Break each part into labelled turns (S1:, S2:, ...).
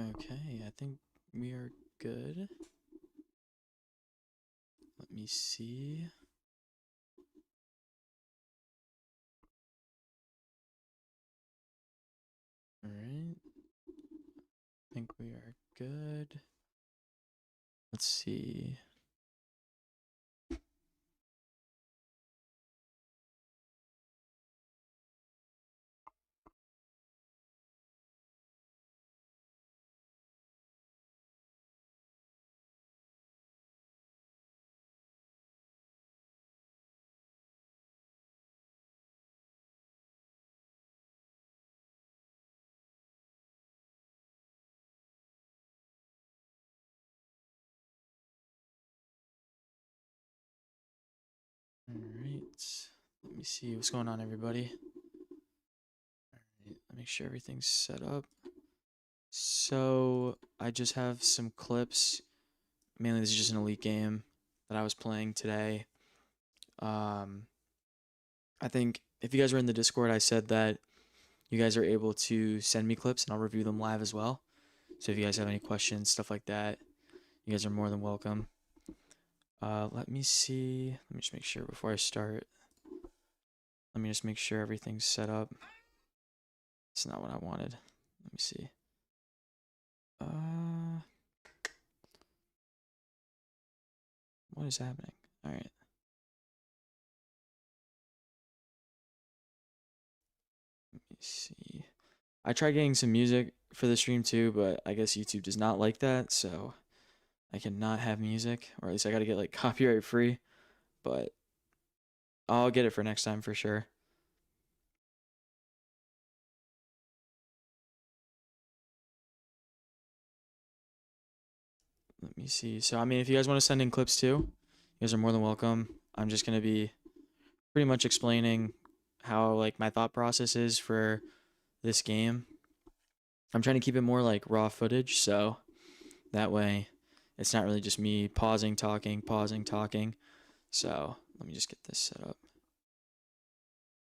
S1: Okay, I think we are good. Let me see. All right. I think we are good. Let's see. All right. Let me see what's going on, everybody. All right. Let me make sure everything's set up. So I just have some clips. Mainly, this is just an elite game that I was playing today. I think if you guys were in the Discord, I said that you guys are able to send me clips and I'll review them live as well. So if you guys have any questions, stuff like that, you guys are more than welcome. Let me see. Let me just make sure before I start. Let me just make sure everything's set up. It's not what I wanted. Let me see. What is happening? All right. Let me see. I tried getting some music for the stream too, but I guess YouTube does not like that, so I cannot have music, or at least I gotta get like copyright free, but I'll get it for next time for sure. Let me see. So, I mean, if you guys want to send in clips too, you guys are more than welcome. I'm just going to be pretty much explaining how, like, my thought process is for this game. I'm trying to keep it more like raw footage, so that way it's not really just me pausing, talking. So, let me just get this set up.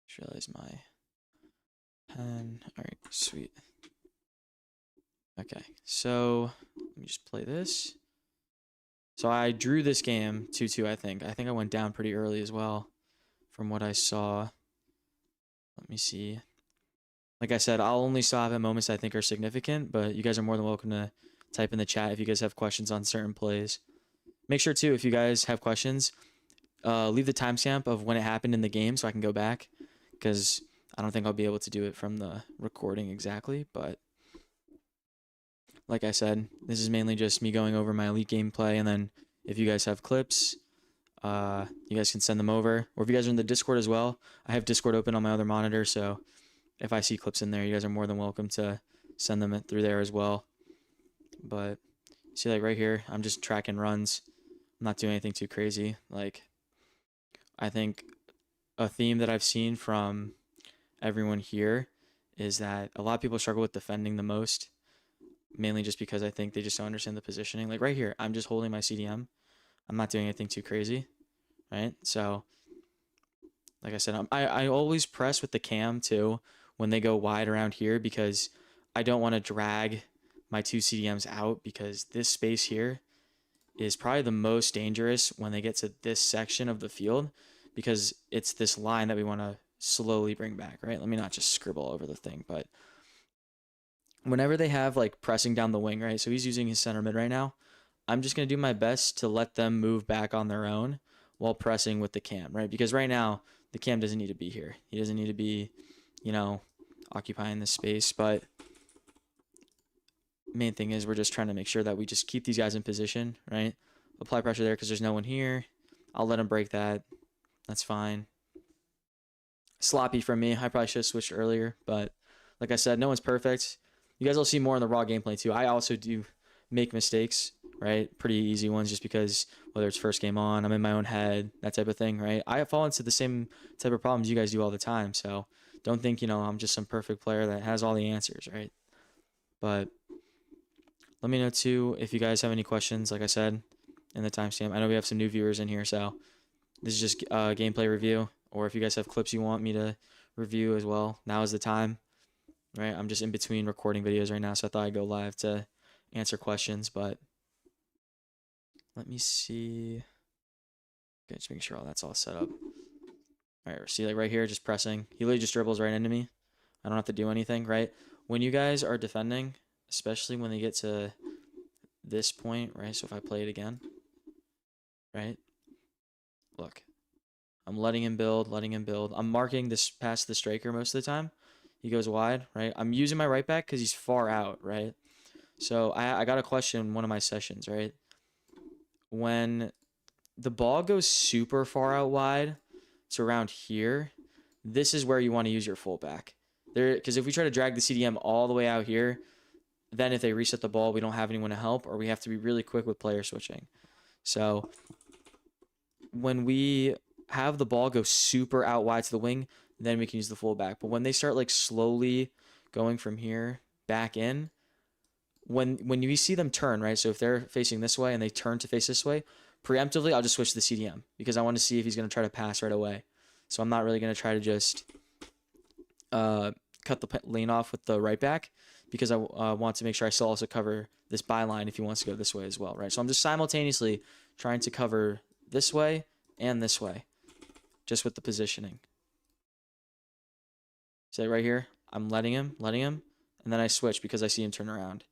S1: Just realize my pen. All right, sweet. Okay, so let me just play this. So I drew this game 2-2, I think. I think I went down pretty early as well from what I saw. Let me see. Like I said, I'll only stop at moments I think are significant, but you guys are more than welcome to type in the chat if you guys have questions on certain plays. Make sure, too, if you guys have questions, leave the timestamp of when it happened in the game so I can go back, because I don't think I'll be able to do it from the recording exactly, but like I said, this is mainly just me going over my elite gameplay, and then if you guys have clips, you guys can send them over. Or if you guys are in the Discord as well, I have Discord open on my other monitor, so if I see clips in there, you guys are more than welcome to send them through there as well. But see, like right here, I'm just tracking runs. I'm not doing anything too crazy. Like, I think a theme that I've seen from everyone here is that a lot of people struggle with defending the most, mainly just because I think they just don't understand the positioning. Like right here, I'm just holding my CDM. I'm not doing anything too crazy, right? So, like I said, I always press with the cam too when they go wide around here, because I don't want to drag my two CDMs out, because this space here is probably the most dangerous when they get to this section of the field, because it's this line that we want to slowly bring back, right? Let me not just scribble over the thing, but whenever they have like pressing down the wing, right? So he's using his center mid right now. I'm just going to do my best to let them move back on their own while pressing with the cam, right? Because right now, the cam doesn't need to be here. He doesn't need to be, occupying this space. But main thing is we're just trying to make sure that we just keep these guys in position, right? Apply pressure there because there's no one here. I'll let him break that. That's fine. Sloppy from me. I probably should have switched earlier. But like I said, no one's perfect. You guys will see more in the raw gameplay too. I also do make mistakes, right? Pretty easy ones, just because whether it's first game on, I'm in my own head, that type of thing, right? I fall into the same type of problems you guys do all the time. So don't think, I'm just some perfect player that has all the answers, right? But let me know too if you guys have any questions, like I said, in the timestamp. I know we have some new viewers in here, so this is just a gameplay review. Or if you guys have clips you want me to review as well, now is the time, right? I'm just in between recording videos right now, so I thought I'd go live to answer questions, but let me see. Okay, just making sure all that's all set up. All right, see, like right here, just pressing. He literally just dribbles right into me. I don't have to do anything, right? When you guys are defending, especially when they get to this point, right? So if I play it again, right? Look, I'm letting him build, letting him build. I'm marking this past the striker most of the time. He goes wide, right? I'm using my right back because he's far out, right? So I got a question in one of my sessions, right? When the ball goes super far out wide, it's around here. This is where you want to use your fullback. Because if we try to drag the CDM all the way out here, then if they reset the ball, we don't have anyone to help, or we have to be really quick with player switching. So when we have the ball go super out wide to the wing, then we can use the fullback. But when they start like slowly going from here back in, when you see them turn, right? So if they're facing this way and they turn to face this way, preemptively, I'll just switch to the CDM because I want to see if he's going to try to pass right away. So I'm not really going to try to just cut the lane off with the right back because I want to make sure I still also cover this byline if he wants to go this way as well, right? So I'm just simultaneously trying to cover this way and this way just with the positioning. See right here? I'm letting him, and then I switch because I see him turn around.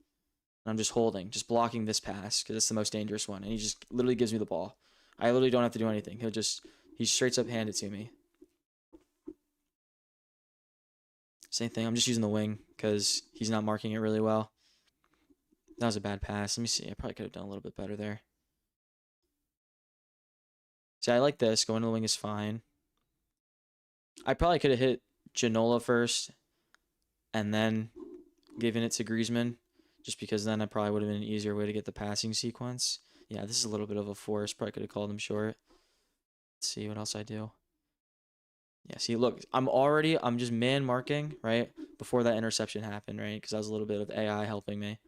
S1: And I'm just holding, just blocking this pass because it's the most dangerous one. And he just literally gives me the ball. I literally don't have to do anything. He straight up hand it to me. Same thing. I'm just using the wing because he's not marking it really well. That was a bad pass. Let me see. I probably could have done a little bit better there. See, I like this. Going to the wing is fine. I probably could have hit Ginola first and then given it to Griezmann, just because then it probably would have been an easier way to get the passing sequence. Yeah, this is a little bit of a force. Probably could have called him short. Let's see what else I do. Yeah, see, look, I'm just man marking, right, before that interception happened, right, because that was a little bit of AI helping me.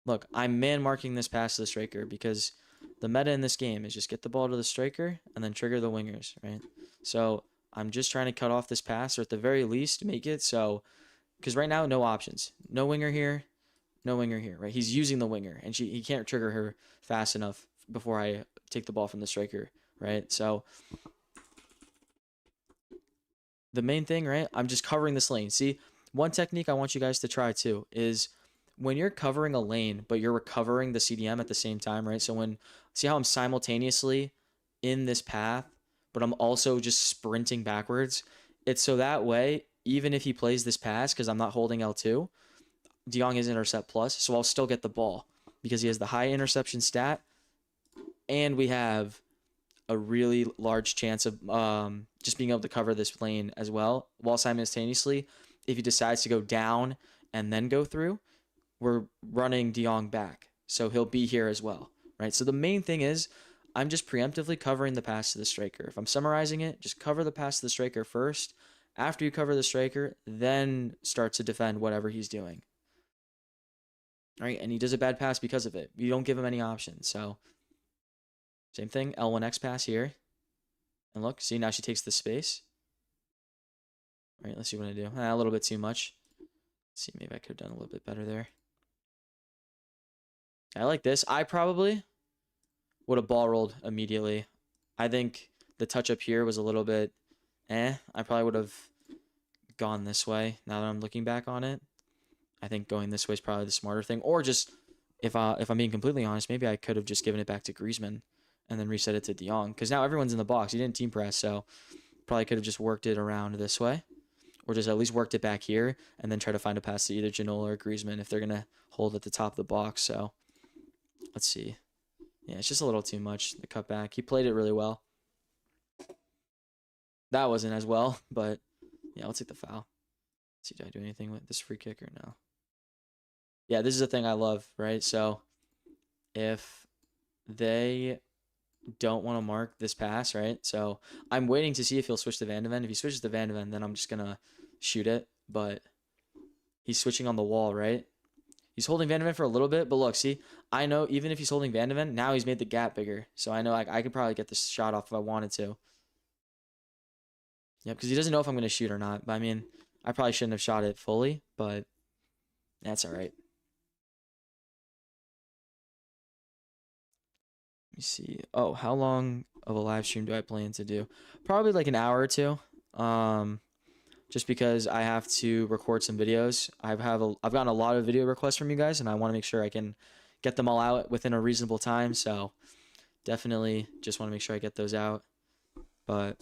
S1: Look, I'm man marking this pass to the striker because the meta in this game is just get the ball to the striker and then trigger the wingers, right? So I'm just trying to cut off this pass, or at the very least make it so, because right now, no options. No winger here, no winger here, right? He's using the winger, and he can't trigger her fast enough before I take the ball from the striker, right? So the main thing, right? I'm just covering this lane. See, one technique I want you guys to try too is when you're covering a lane, but you're recovering the CDM at the same time, right? So see how I'm simultaneously in this path, but I'm also just sprinting backwards. It's so that way, even if he plays this pass, because I'm not holding L2, De Jong is intercept plus, so I'll still get the ball because he has the high interception stat, and we have a really large chance of just being able to cover this lane as well, while simultaneously, if he decides to go down and then go through, we're running De Jong back. So he'll be here as well, right? So the main thing is I'm just preemptively covering the pass to the striker. If I'm summarizing it, just cover the pass to the striker first. After you cover the striker, then start to defend whatever he's doing. All right, and he does a bad pass because of it. You don't give him any options. So same thing, L1X pass here. And look, see, now she takes the space. All right, let's see what I do. A little bit too much. Let's see, maybe I could have done a little bit better there. I like this. I probably would have ball rolled immediately. I think the touch up here was a little bit I probably would have gone this way now that I'm looking back on it. I think going this way is probably the smarter thing. Or just, if I'm being completely honest, maybe I could have just given it back to Griezmann and then reset it to De Jong. Because now everyone's in the box. He didn't team press, so probably could have just worked it around this way. Or just at least worked it back here and then try to find a pass to either Ginola or Griezmann if they're going to hold at the top of the box. So let's see. Yeah, it's just a little too much, the cutback. He played it really well. That wasn't as well, but yeah, I'll take the foul. Let's see, do I do anything with this free kick or no? Yeah, this is a thing I love, right? So if they don't want to mark this pass, right? So I'm waiting to see if he'll switch to Van de Ven. If he switches to Van de Ven, then I'm just going to shoot it. But he's switching on the wall, right? He's holding Van de Ven for a little bit, but look, see, I know even if he's holding Van de Ven, now he's made the gap bigger. So I know I could probably get this shot off if I wanted to. Yep, because he doesn't know if I'm going to shoot or not. But I mean, I probably shouldn't have shot it fully, but that's all right. Let me see. Oh, how long of a live stream do I plan to do? Probably like an hour or two. Just because I have to record some videos. I've gotten a lot of video requests from you guys, and I want to make sure I can get them all out within a reasonable time. So definitely just want to make sure I get those out. But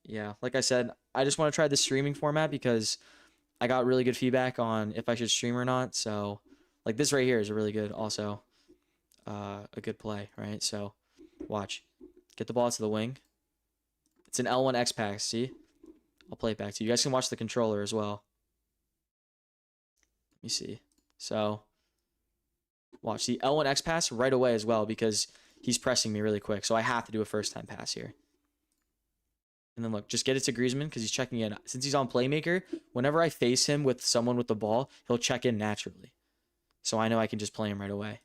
S1: yeah, like I said, I just want to try the streaming format because I got really good feedback on if I should stream or not. So like this right here is a really good, also a good play, right? So watch, get the ball to the wing. It's an L1 X pass. See, I'll play it back to you. You guys can watch the controller as well. Let me see. So watch the L1 X pass right away as well because he's pressing me really quick. So I have to do a first time pass here. And then look, just get it to Griezmann because he's checking in. Since he's on playmaker, whenever I face him with someone with the ball, he'll check in naturally. So I know I can just play him right away.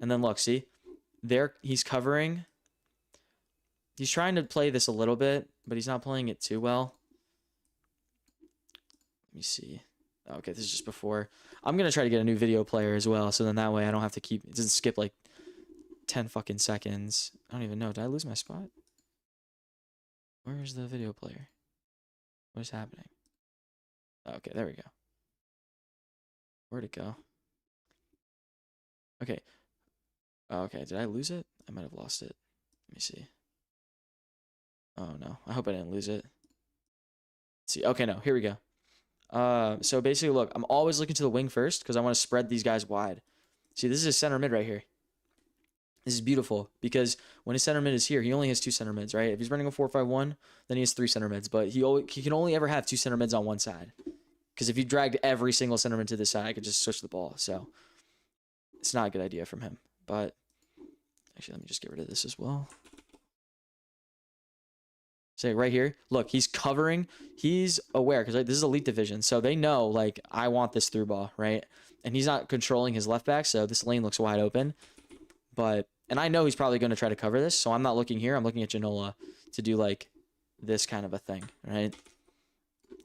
S1: And then look, see? There, he's covering. He's trying to play this a little bit, but he's not playing it too well. Let me see. Okay, this is just before. I'm going to try to get a new video player as well, so then that way I don't have to keep... It doesn't skip like 10 fucking seconds. I don't even know. Did I lose my spot? Where's the video player? What is happening? Okay, there we go. Where'd it go? Okay. Okay, did I lose it? I might have lost it. Let me see. Oh, no. I hope I didn't lose it. Let's see. Okay, no. Here we go. So basically, look. I'm always looking to the wing first because I want to spread these guys wide. See, this is his center mid right here. This is beautiful because when his center mid is here, he only has 2 center mids, right? If he's running a 4-5-1, then he has 3 center mids. But he can only ever have 2 center mids on one side. Because if he dragged every single center mid to this side, I could just switch the ball. So it's not a good idea from him. But actually, let me just get rid of this as well. So right here, look, he's covering. He's aware because like, this is elite division. So they know, like, I want this through ball, right? And he's not controlling his left back, so this lane looks wide open. And I know he's probably going to try to cover this, so I'm not looking here. I'm looking at Janola to do, like, this kind of a thing, right?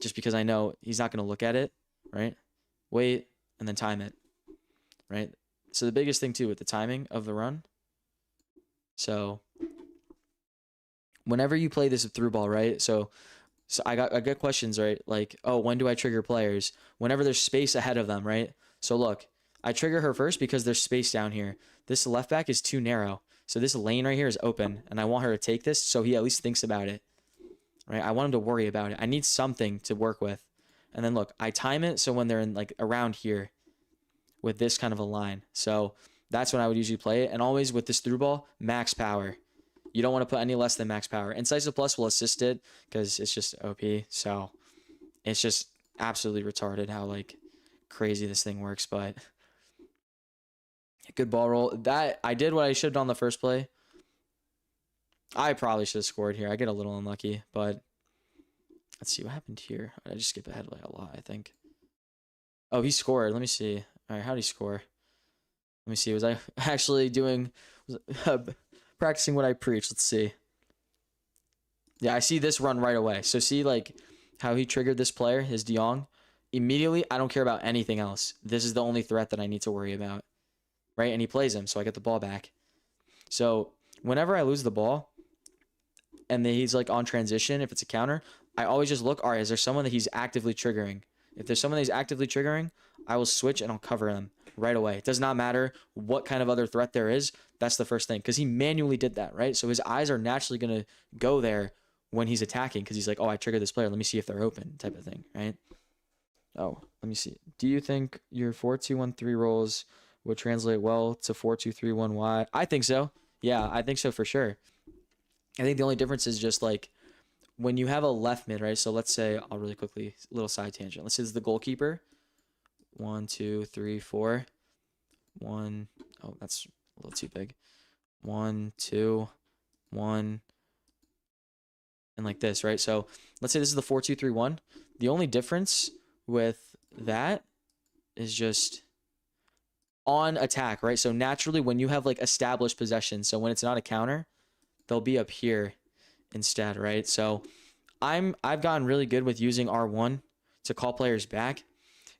S1: Just because I know he's not going to look at it, right? Wait, and then time it, right? So the biggest thing, too, with the timing of the run. So whenever you play this through ball, right? So I got questions, right? Like, oh, when do I trigger players? Whenever there's space ahead of them, right? So look, I trigger her first because there's space down here. This left back is too narrow. So this lane right here is open, and I want her to take this so he at least thinks about it, right? I want him to worry about it. I need something to work with. And then look, I time it so when they're in like around here with this kind of a line. So that's when I would usually play it. And always with this through ball, max power. You don't want to put any less than max power. Incisive Plus will assist it because it's just OP. So it's just absolutely retarded how like crazy this thing works. But good ball roll. That I did what I should have done the first play. I probably should have scored here. I get a little unlucky, but let's see what happened here. I just skip ahead like a lot, I think. Oh, he scored. Let me see. All right, how did he score? Let me see. Was I actually practicing what I preach? Let's see. Yeah, I see this run right away. So see like how he triggered this player, his De Jong. Immediately, I don't care about anything else. This is the only threat that I need to worry about. Right? And he plays him, so I get the ball back. So whenever I lose the ball and then he's like on transition, if it's a counter, I always just look, all right, is there someone that he's actively triggering? If there's someone that he's actively triggering, I will switch and I'll cover them right away. It does not matter what kind of other threat there is. That's the first thing because he manually did that, right? So his eyes are naturally going to go there when he's attacking because he's like, oh, I triggered this player. Let me see if they're open type of thing, right? Oh, let me see. Do you think your 4-2-1-3 rolls would translate well to 4-2-3-1-Y? I think so. Yeah, I think so for sure. I think the only difference is just like when you have a left mid, right? So let's say, I'll really quickly, little side tangent. Let's say this is the goalkeeper. 1, 2, 3, 4. 1. Oh, that's a little too big. 1, 2, 1. And like this, right? So let's say this is the 4-2-3-1. The only difference with that is just on attack, right? So naturally when you have like established possession, so when it's not a counter, they'll be up here instead, right? So I've gotten really good with using R1 to call players back.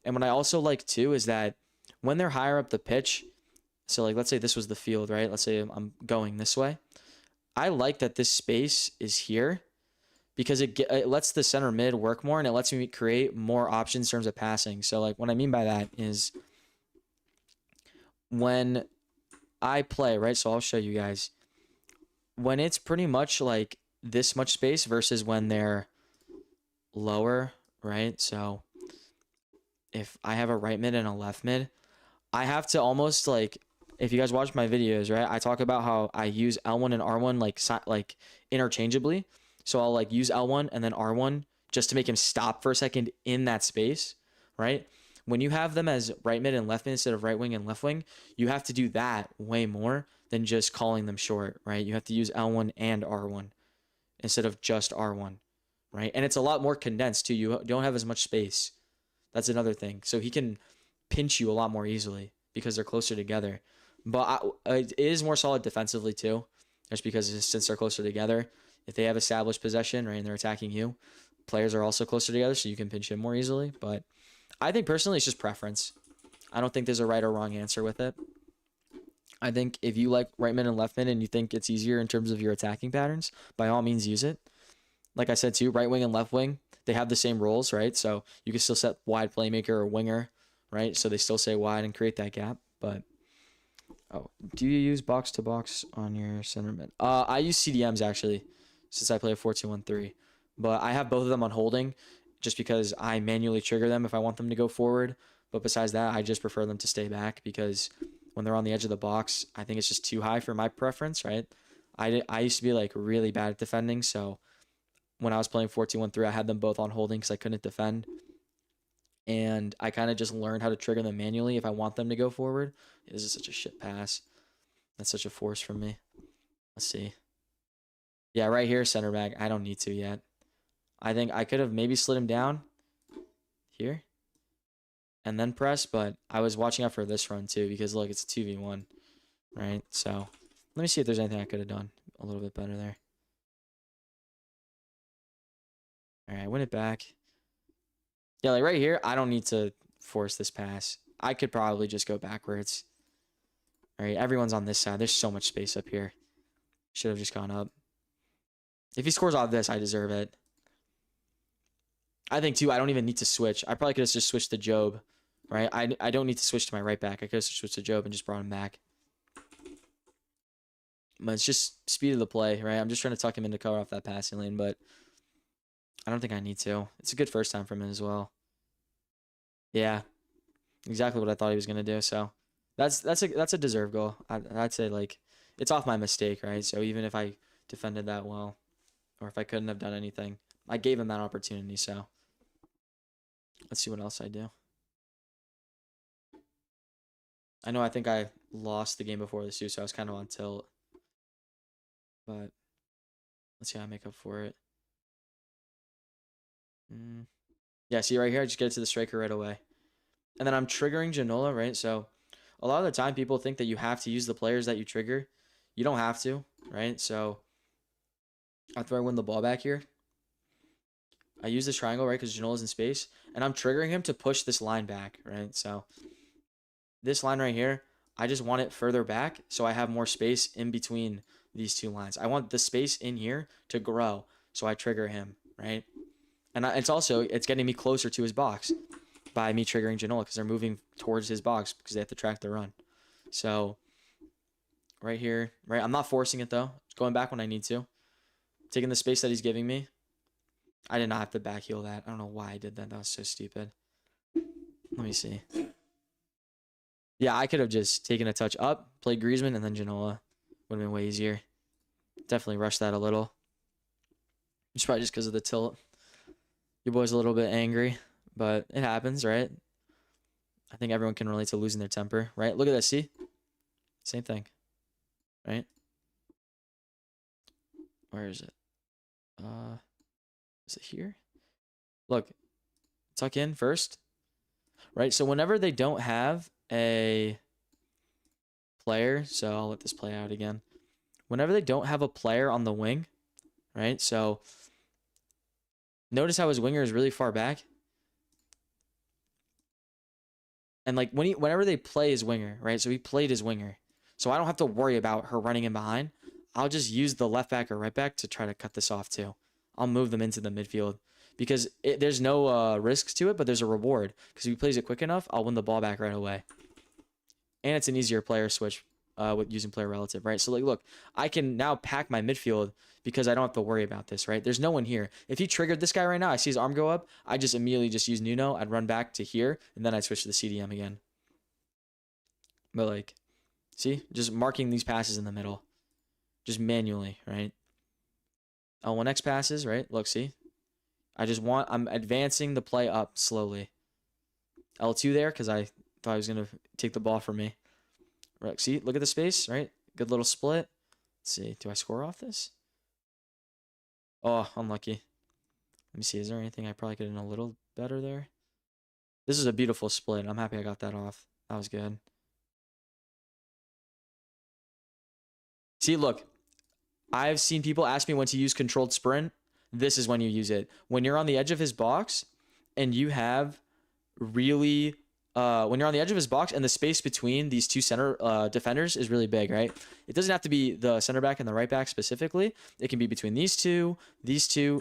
S1: And what I also like too is that when they're higher up the pitch, So like, let's say this was the field, right? Let's say I'm going this way. I like that this space is here because it lets the center mid work more and it lets me create more options in terms of passing. So like what I mean by that is when I play, right? So I'll show you guys. When it's pretty much like this much space versus when they're lower, right? So if I have a right mid and a left mid, I have to almost like, if you guys watch my videos, right? I talk about how I use L1 and R1 like interchangeably. So I'll like use L1 and then R1 just to make him stop for a second in that space, right? When you have them as right mid and left mid instead of right wing and left wing, you have to do that way more than just calling them short, right? You have to use L1 and R1 instead of just R1, right? And it's a lot more condensed too. You don't have as much space. That's another thing. So he can pinch you a lot more easily because they're closer together. But it is more solid defensively too, just because since they're closer together, if they have established possession, right, and they're attacking you, players are also closer together, so you can pinch him more easily. But I think personally, it's just preference. I don't think there's a right or wrong answer with it. I think if you like right mid and left mid and you think it's easier in terms of your attacking patterns, by all means use it. Like I said too, right wing and left wing, they have the same roles, right? So you can still set wide playmaker or winger, right? So they still stay wide and create that gap. But do you use box to box on your center mid? I use CDMs actually, since I play a 4-2-1-3. But I have both of them on holding, just because I manually trigger them if I want them to go forward. But besides that, I just prefer them to stay back because when they're on the edge of the box, I think it's just too high for my preference, right? I used to be like really bad at defending, so when I was playing 4-2-1-3, I had them both on holding because I couldn't defend. And I kind of just learned how to trigger them manually if I want them to go forward. This is such a shit pass. That's such a force from me. Let's see. Yeah, right here, center back. I don't need to yet. I think I could have maybe slid him down here and then press, but I was watching out for this run too because, look, it's a 2v1, right? So let me see if there's anything I could have done a little bit better there. All right, win it back. Yeah, like right here, I don't need to force this pass. I could probably just go backwards. All right, everyone's on this side. There's so much space up here. Should have just gone up. If he scores off this, I deserve it. I think, too, I don't even need to switch. I probably could have just switched to Job, right? I don't need to switch to my right back. I could have switched to Job and just brought him back. But it's just speed of the play, right? I'm just trying to tuck him in to cover off that passing lane, but I don't think I need to. It's a good first time from him as well. Yeah, exactly what I thought he was going to do. So that's a deserved goal. I'd say, like, it's off my mistake, right? So even if I defended that well, or if I couldn't have done anything, I gave him that opportunity. So let's see what else I do. I think I lost the game before this too, so I was kind of on tilt. But let's see how I make up for it. Yeah, see right here, I just get it to the striker right away. And then I'm triggering Janola, right? So a lot of the time people think that you have to use the players that you trigger. You don't have to, right? So after I win the ball back here, I use this triangle, right? Because Janola's in space. And I'm triggering him to push this line back, right? So this line right here, I just want it further back so I have more space in between these two lines. I want the space in here to grow, so I trigger him, right? And it's getting me closer to his box by me triggering Janola because they're moving towards his box because they have to track the run. So right here, right? I'm not forcing it though. It's going back when I need to. Taking the space that he's giving me. I did not have to back heel that. I don't know why I did that. That was so stupid. Let me see. Yeah, I could have just taken a touch up, played Griezmann, and then Janola. Would have been way easier. Definitely rushed that a little. It's probably just because of the tilt. Your boy's a little bit angry, but it happens, right? I think everyone can relate to losing their temper, right? Look at this, see? Same thing, right? Where is it? Is it here? Look, tuck in first, right? So whenever they don't have a player, so I'll let this play out again. Whenever they don't have a player on the wing, right? So notice how his winger is really far back. And like whenever they play his winger, right? So he played his winger. So I don't have to worry about her running in behind. I'll just use the left back or right back to try to cut this off too. I'll move them into the midfield because there's no risks to it, but there's a reward. Because if he plays it quick enough, I'll win the ball back right away. And it's an easier player switch with using player relative, right? So like, look, I can now pack my midfield because I don't have to worry about this, right? There's no one here. If he triggered this guy right now, I see his arm go up, I just immediately just use Nuno. I'd run back to here, and then I'd switch to the CDM again. But like, see, just marking these passes in the middle, just manually, right? L1X passes, right? Look, see, I'm advancing the play up slowly. L2 there because I thought he was gonna take the ball from me. Right, see, look at the space, right? Good little split. Let's see, do I score off this? Oh, unlucky. Let me see, is there anything I probably could have done a little better there? This is a beautiful split. I'm happy I got that off. That was good. See, look, I've seen people ask me when to use controlled sprint. This is when you use it. When you're on the edge of his box and you have really when you're on the edge of his box and the space between these two center defenders is really big, right? It doesn't have to be the center back and the right back specifically. It can be between these two,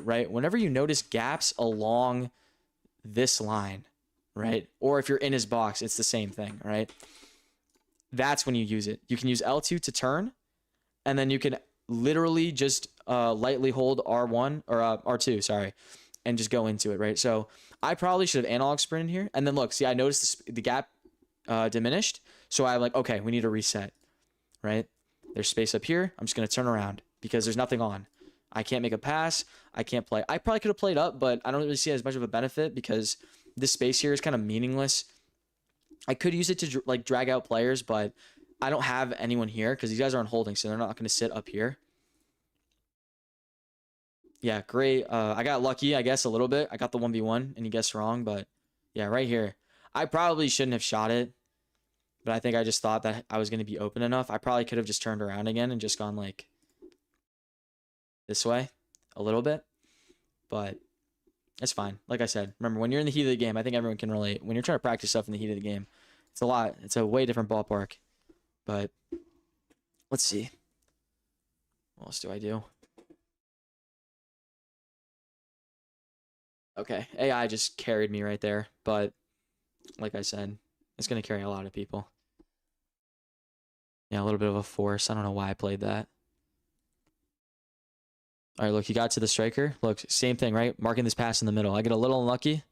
S1: right? Whenever you notice gaps along this line, right? Or if you're in his box, it's the same thing, right? That's when you use it. You can use L2 to turn, and then you can literally just lightly hold R1 or R2, sorry, and just go into it, right? So I probably should have analog sprinted here. And then look, see, I noticed the gap diminished. So I'm like, okay, we need to reset, right? There's space up here. I'm just going to turn around because there's nothing on. I can't make a pass. I can't play. I probably could have played up, but I don't really see as much of a benefit because this space here is kind of meaningless. I could use it to like drag out players, but I don't have anyone here because these guys aren't holding, so they're not going to sit up here. Yeah, great. I got lucky, I guess, a little bit. I got the 1v1, and he guessed wrong, but yeah, right here. I probably shouldn't have shot it, but I think I just thought that I was going to be open enough. I probably could have just turned around again and just gone, like, this way a little bit, but it's fine. Like I said, remember, when you're in the heat of the game, I think everyone can relate. When you're trying to practice stuff in the heat of the game, it's a lot. It's a way different ballpark, but let's see. What else do I do? Okay, AI just carried me right there, but like I said, it's going to carry a lot of people. Yeah, a little bit of a force. I don't know why I played that. All right, look, he got to the striker. Look, same thing, right? Marking this pass in the middle. I get a little unlucky,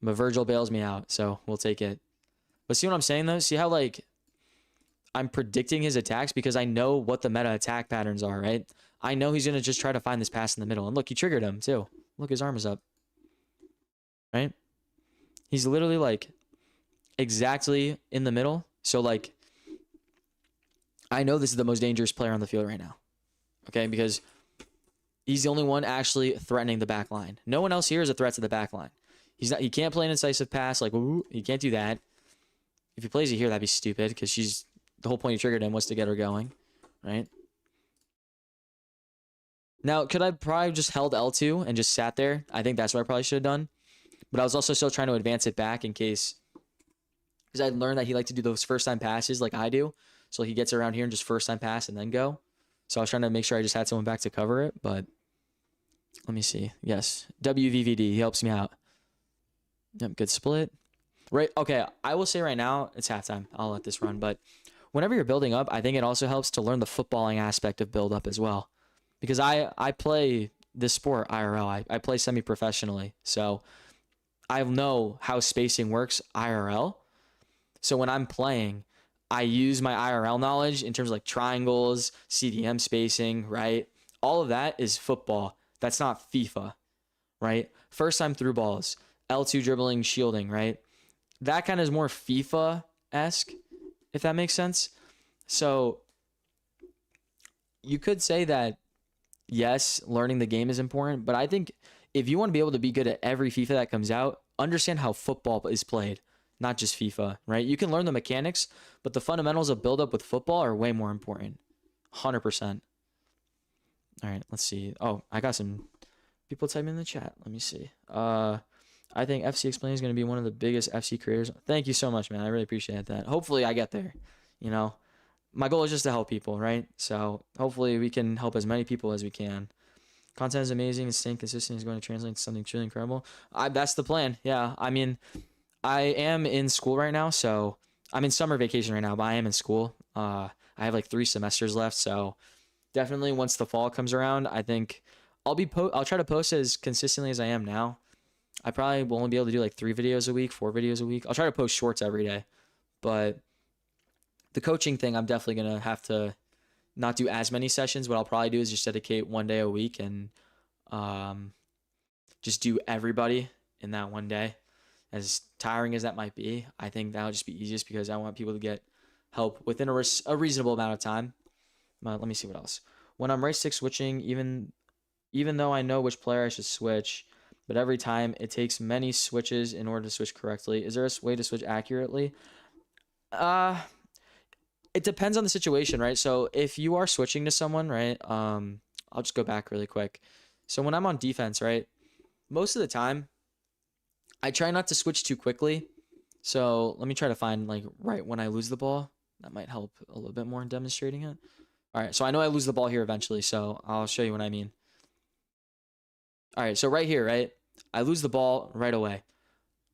S1: but Virgil bails me out, so we'll take it. But see what I'm saying, though? See how, like, I'm predicting his attacks because I know what the meta attack patterns are, right? I know he's going to just try to find this pass in the middle. And look, he triggered him, too. Look, his arm is up. Right? He's literally, like, exactly in the middle. So, like, I know this is the most dangerous player on the field right now. Okay? Because he's the only one actually threatening the back line. No one else here is a threat to the back line. He can't play an incisive pass. Like, ooh, he can't do that. If he plays it here, that'd be stupid because the whole point you triggered him was to get her going. Right? Now, could I probably just held L2 and just sat there? I think that's what I probably should have done. But I was also still trying to advance it back in case, because I learned that he liked to do those first time passes like I do. So he gets around here and just first time pass and then go. So I was trying to make sure I just had someone back to cover it. But let me see. Yes. WVVD. He helps me out. Yep. Good split. Right. Okay. I will say right now, it's halftime. I'll let this run. But whenever you're building up, I think it also helps to learn the footballing aspect of build up as well. Because I play this sport IRL. I play semi-professionally. So I know how spacing works IRL. So when I'm playing, I use my IRL knowledge in terms of like triangles, CDM spacing, right? All of that is football. That's not FIFA, right? First time through balls, L2 dribbling, shielding, right? That kind of is more FIFA-esque, if that makes sense. So you could say that, yes, learning the game is important, but I think if you want to be able to be good at every FIFA that comes out, understand how football is played, not just FIFA, right? You can learn the mechanics, but the fundamentals of build-up with football are way more important. 100%. All right, let's see. Oh, I got some people typing in the chat. Let me see. I think fc.explained is going to be one of the biggest FC creators. Thank you so much, man. I really appreciate that. Hopefully I get there, you know. my goal is just to help people, right? So hopefully we can help as many people as we can. Content is amazing and staying consistent is going to translate to something truly incredible. That's the plan. Yeah. I mean, I am in school right now, so I'm in summer vacation right now, but I am in school. I have like 3 semesters left, so definitely once the fall comes around, I think I'll try to post as consistently as I am now. I probably will only be able to do like 3 videos a week, 4 videos a week. I'll try to post shorts every day, but the coaching thing, I'm definitely gonna have to not do as many sessions. What I'll probably do is just dedicate 1 day a week and um, just do everybody in that 1 day. As tiring as that might be, I think that'll just be easiest because I want people to get help within a reasonable amount of time. Let me see what else. When I'm right stick switching, even though I know which player I should switch, but every time it takes many switches in order to switch correctly. Is there a way to switch accurately? Uh, it depends on the situation, right? So if you are switching to someone, right? I'll just go back really quick. So when I'm on defense, right? Most of the time, I try not to switch too quickly. So let me try to find like right when I lose the ball. That might help a little bit more in demonstrating it. All right, so I know I lose the ball here eventually, so I'll show you what I mean. All right, so right here, right? I lose the ball right away.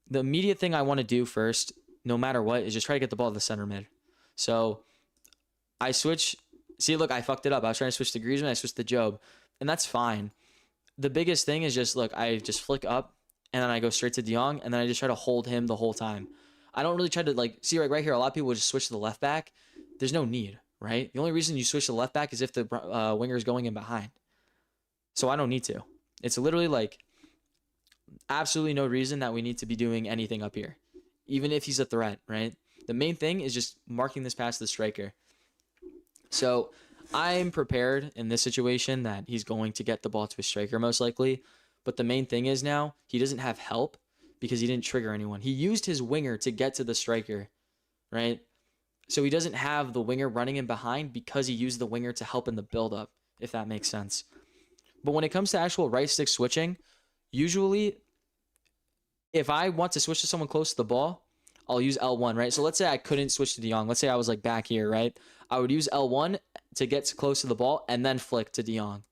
S1: The immediate thing I want to do first, no matter what, is just try to get the ball to the center mid. So I switch. See, look, I fucked it up. I was trying to switch to Griezmann. I switched to Job, and that's fine. The biggest thing is just, look, I just flick up, and then I go straight to De Jong, and then I just try to hold him the whole time. I don't really try to, like, see right here, a lot of people just switch to the left back. There's no need, right? The only reason you switch to the left back is if the winger is going in behind. So I don't need to. It's literally like absolutely no reason that we need to be doing anything up here, even if he's a threat, right? The main thing is just marking this pass to the striker. So I'm prepared in this situation that he's going to get the ball to a striker most likely. But the main thing is now he doesn't have help because he didn't trigger anyone. He used his winger to get to the striker, right? So he doesn't have the winger running in behind because he used the winger to help in the build-up, if that makes sense. But when it comes to actual right stick switching, usually if I want to switch to someone close to the ball, I'll use L1, right? So let's say I couldn't switch to De Jong. Let's say I was like back here, right? I would use L1 to get close to the ball and then flick to De Jong,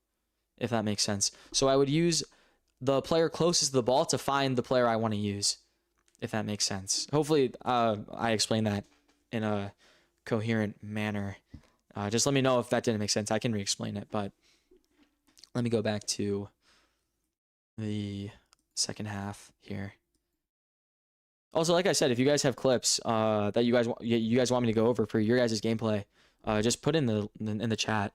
S1: if that makes sense. So I would use the player closest to the ball to find the player I want to use, if that makes sense. Hopefully I explained that in a coherent manner. Just let me know if that didn't make sense. I can re-explain it, but let me go back to the second half here. Also, like I said, if you guys have clips that you guys want me to go over for your guys' gameplay, just put in the chat.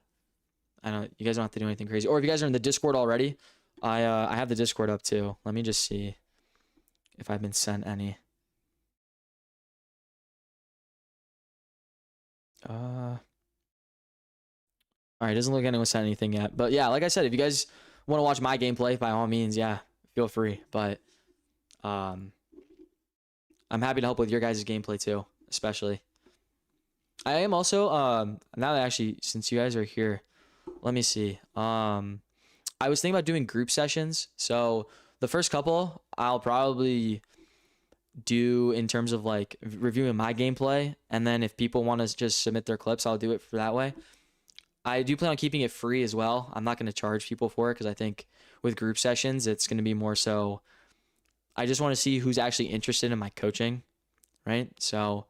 S1: I don't. You guys don't have to do anything crazy. Or if you guys are in the Discord already, I have the Discord up too. Let me just see if I've been sent any. All right, doesn't look like anyone sent anything yet. But yeah, like I said, if you guys want to watch my gameplay, by all means, yeah, feel free. But I'm happy to help with your guys' gameplay too, especially. I am also now that actually, since you guys are here, let me see. I was thinking about doing group sessions. So the first couple I'll probably do in terms of like reviewing my gameplay, and then if people want to just submit their clips, I'll do it for that way. I do plan on keeping it free as well. I'm not going to charge people for it because I think with group sessions, it's going to be more so I just want to see who's actually interested in my coaching, right? So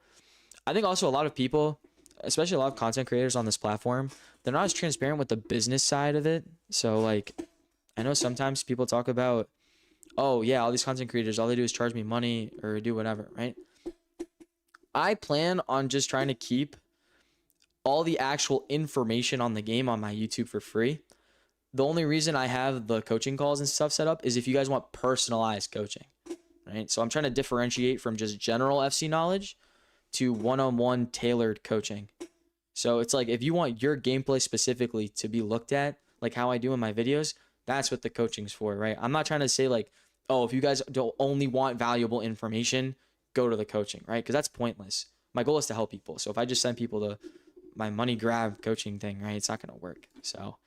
S1: I think also a lot of people, especially a lot of content creators on this platform, they're not as transparent with the business side of it. So like, I know sometimes people talk about, oh yeah, all these content creators, all they do is charge me money or do whatever, right? I plan on just trying to keep all the actual information on the game on my YouTube for free. The only reason I have the coaching calls and stuff set up is if you guys want personalized coaching, right? So I'm trying to differentiate from just general FC knowledge to one-on-one tailored coaching. So it's like if you want your gameplay specifically to be looked at, like how I do in my videos, that's what the coaching's for, right? I'm not trying to say like, oh, if you guys don't only want valuable information, go to the coaching, right? Because that's pointless. My goal is to help people. So if I just send people to my money grab coaching thing, right, it's not going to work. So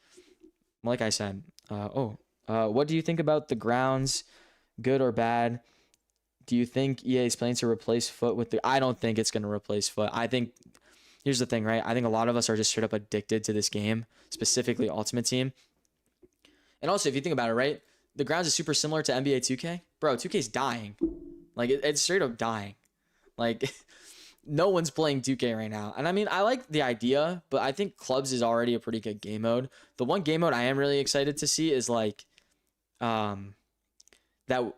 S1: like I said, what do you think about the grounds, good or bad? Do you think EA is planning to replace Foot with the... I don't think it's going to replace Foot. I think here's the thing, right? I think a lot of us are just straight up addicted to this game, specifically Ultimate Team. And also, if you think about it, right? The grounds is super similar to NBA 2K. Bro, 2K's dying. Like, it's straight up dying. Like, no one's playing 2K right now. And I mean, I like the idea, but I think clubs is already a pretty good game mode. The one game mode I am really excited to see is like that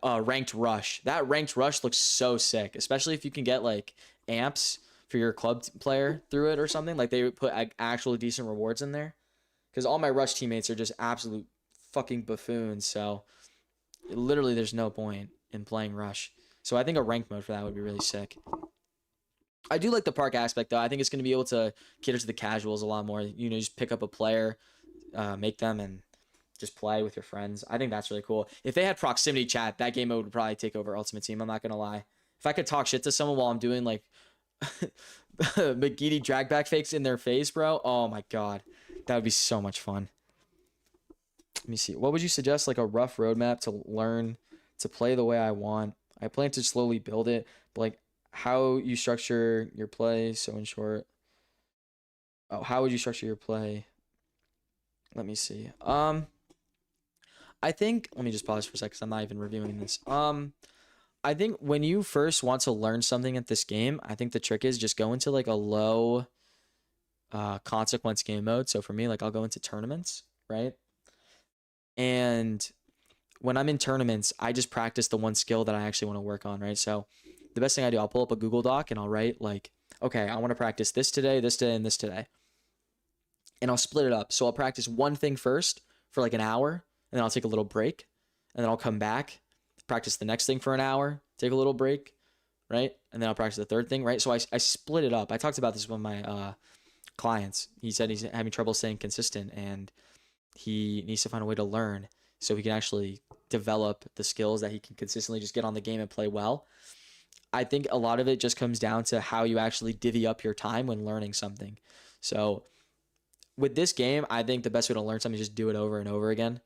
S1: ranked rush. That ranked rush looks so sick, especially if you can get like amps for your club player through it or something. Like they put actual decent rewards in there. Because all my rush teammates are just absolute fucking buffoons. So literally there's no point in playing rush. So I think a rank mode for that would be really sick. I do like the park aspect though. I think it's going to be able to cater to the casuals a lot more. You know, just pick up a player, make them, and just play with your friends. I think that's really cool. If they had proximity chat, that game mode would probably take over Ultimate Team. I'm not going to lie. If I could talk shit to someone while I'm doing like McGeady drag back fakes in their face, bro. Oh my God. That would be so much fun. Let me see. What would you suggest? Like a rough roadmap to learn to play the way I want. I plan to slowly build it, but like how you structure your play. So in short, how would you structure your play? Let me see. I think, let me just pause for a second because I'm not even reviewing this. I think when you first want to learn something at this game, I think the trick is just go into like a low consequence game mode. So for me, like I'll go into tournaments, right? And when I'm in tournaments, I just practice the one skill that I actually want to work on, right? So the best thing I do, I'll pull up a Google Doc and I'll write like, okay, I want to practice this today, and this today. And I'll split it up. So I'll practice one thing first for like an hour, and then I'll take a little break, and then I'll come back, practice the next thing for an hour, take a little break, right? And then I'll practice the third thing, right? So I split it up. I talked about this with my clients. He said he's having trouble staying consistent, and he needs to find a way to learn so he can actually develop the skills that he can consistently just get on the game and play well. I think a lot of it just comes down to how you actually divvy up your time when learning something. So with this game, I think the best way to learn something is just do it over and over again.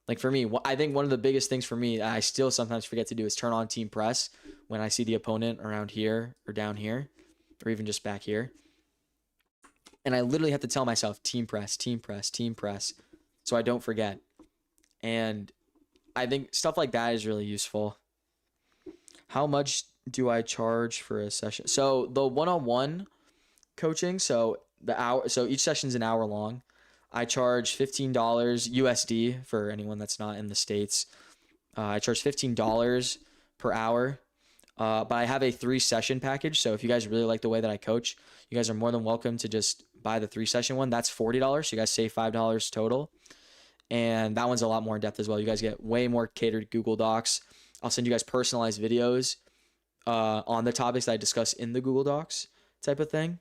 S1: Like for me, I think one of the biggest things for me that I still sometimes forget to do is turn on team press when I see the opponent around here or down here or even just back here. And I literally have to tell myself team press, team press, team press so I don't forget. And I think stuff like that is really useful. How much do I charge for a session? So the one-on-one coaching, so each session's an hour long. I charge $15 USD for anyone that's not in the States. I charge $15 per hour. But I have a 3-session package. So if you guys really like the way that I coach, you guys are more than welcome to just buy the 3-session one. That's $40. So you guys save $5 total. And that one's a lot more in depth as well. You guys get way more catered Google Docs. I'll send you guys personalized videos on the topics that I discuss in the Google Docs type of thing.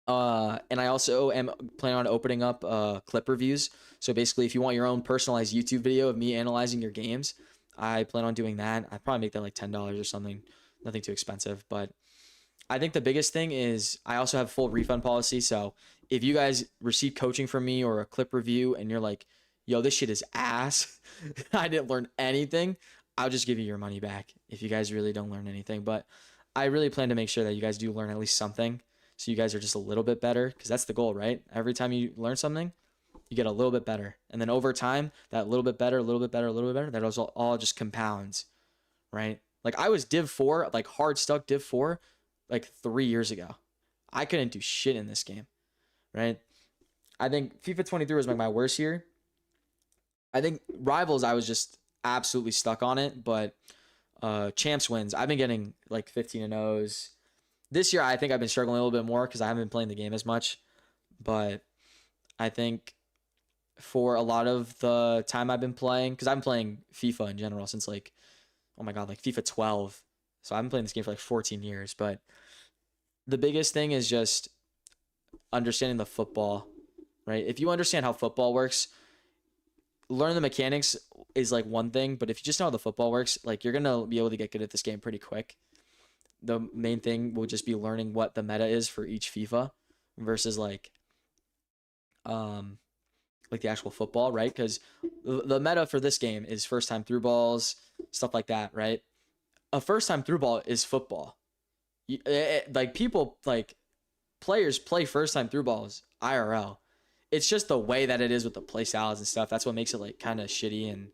S1: And I also am planning on opening up clip reviews. So basically, if you want your own personalized YouTube video of me analyzing your games, I plan on doing that. I'd probably make that like $10 or something. Nothing too expensive. But I think the biggest thing is I also have full refund policy. So if you guys receive coaching from me or a clip review and you're like, yo, this shit is ass, I didn't learn anything, I'll just give you your money back if you guys really don't learn anything. But I really plan to make sure that you guys do learn at least something. So you guys are just a little bit better, because that's the goal, right? Every time you learn something, you get a little bit better. And then over time, that little bit better, a little bit better, a little bit better, that also all just compounds, right? Like I was Div 4, like hard stuck Div 4, like 3 years ago. I couldn't do shit in this game, right? I think FIFA 23 was like my worst year. I think Rivals, I was just absolutely stuck on it, but Champs wins, I've been getting like 15 and 0s. This year, I think I've been struggling a little bit more because I haven't been playing the game as much. But I think for a lot of the time I've been playing, because I've been playing FIFA in general since like, oh my God, like FIFA 12. So I've been playing this game for like 14 years. But the biggest thing is just understanding the football, right? If you understand how football works, learn the mechanics is like one thing. But if you just know how the football works, like you're going to be able to get good at this game pretty quick. The main thing will just be learning what the meta is for each FIFA versus like the actual football, right? Because the meta for this game is first time through balls, stuff like that, right? A first time through ball is football. Like people like players play first time through balls IRL. It's just the way that it is with the play styles and stuff. That's what makes it like kind of shitty and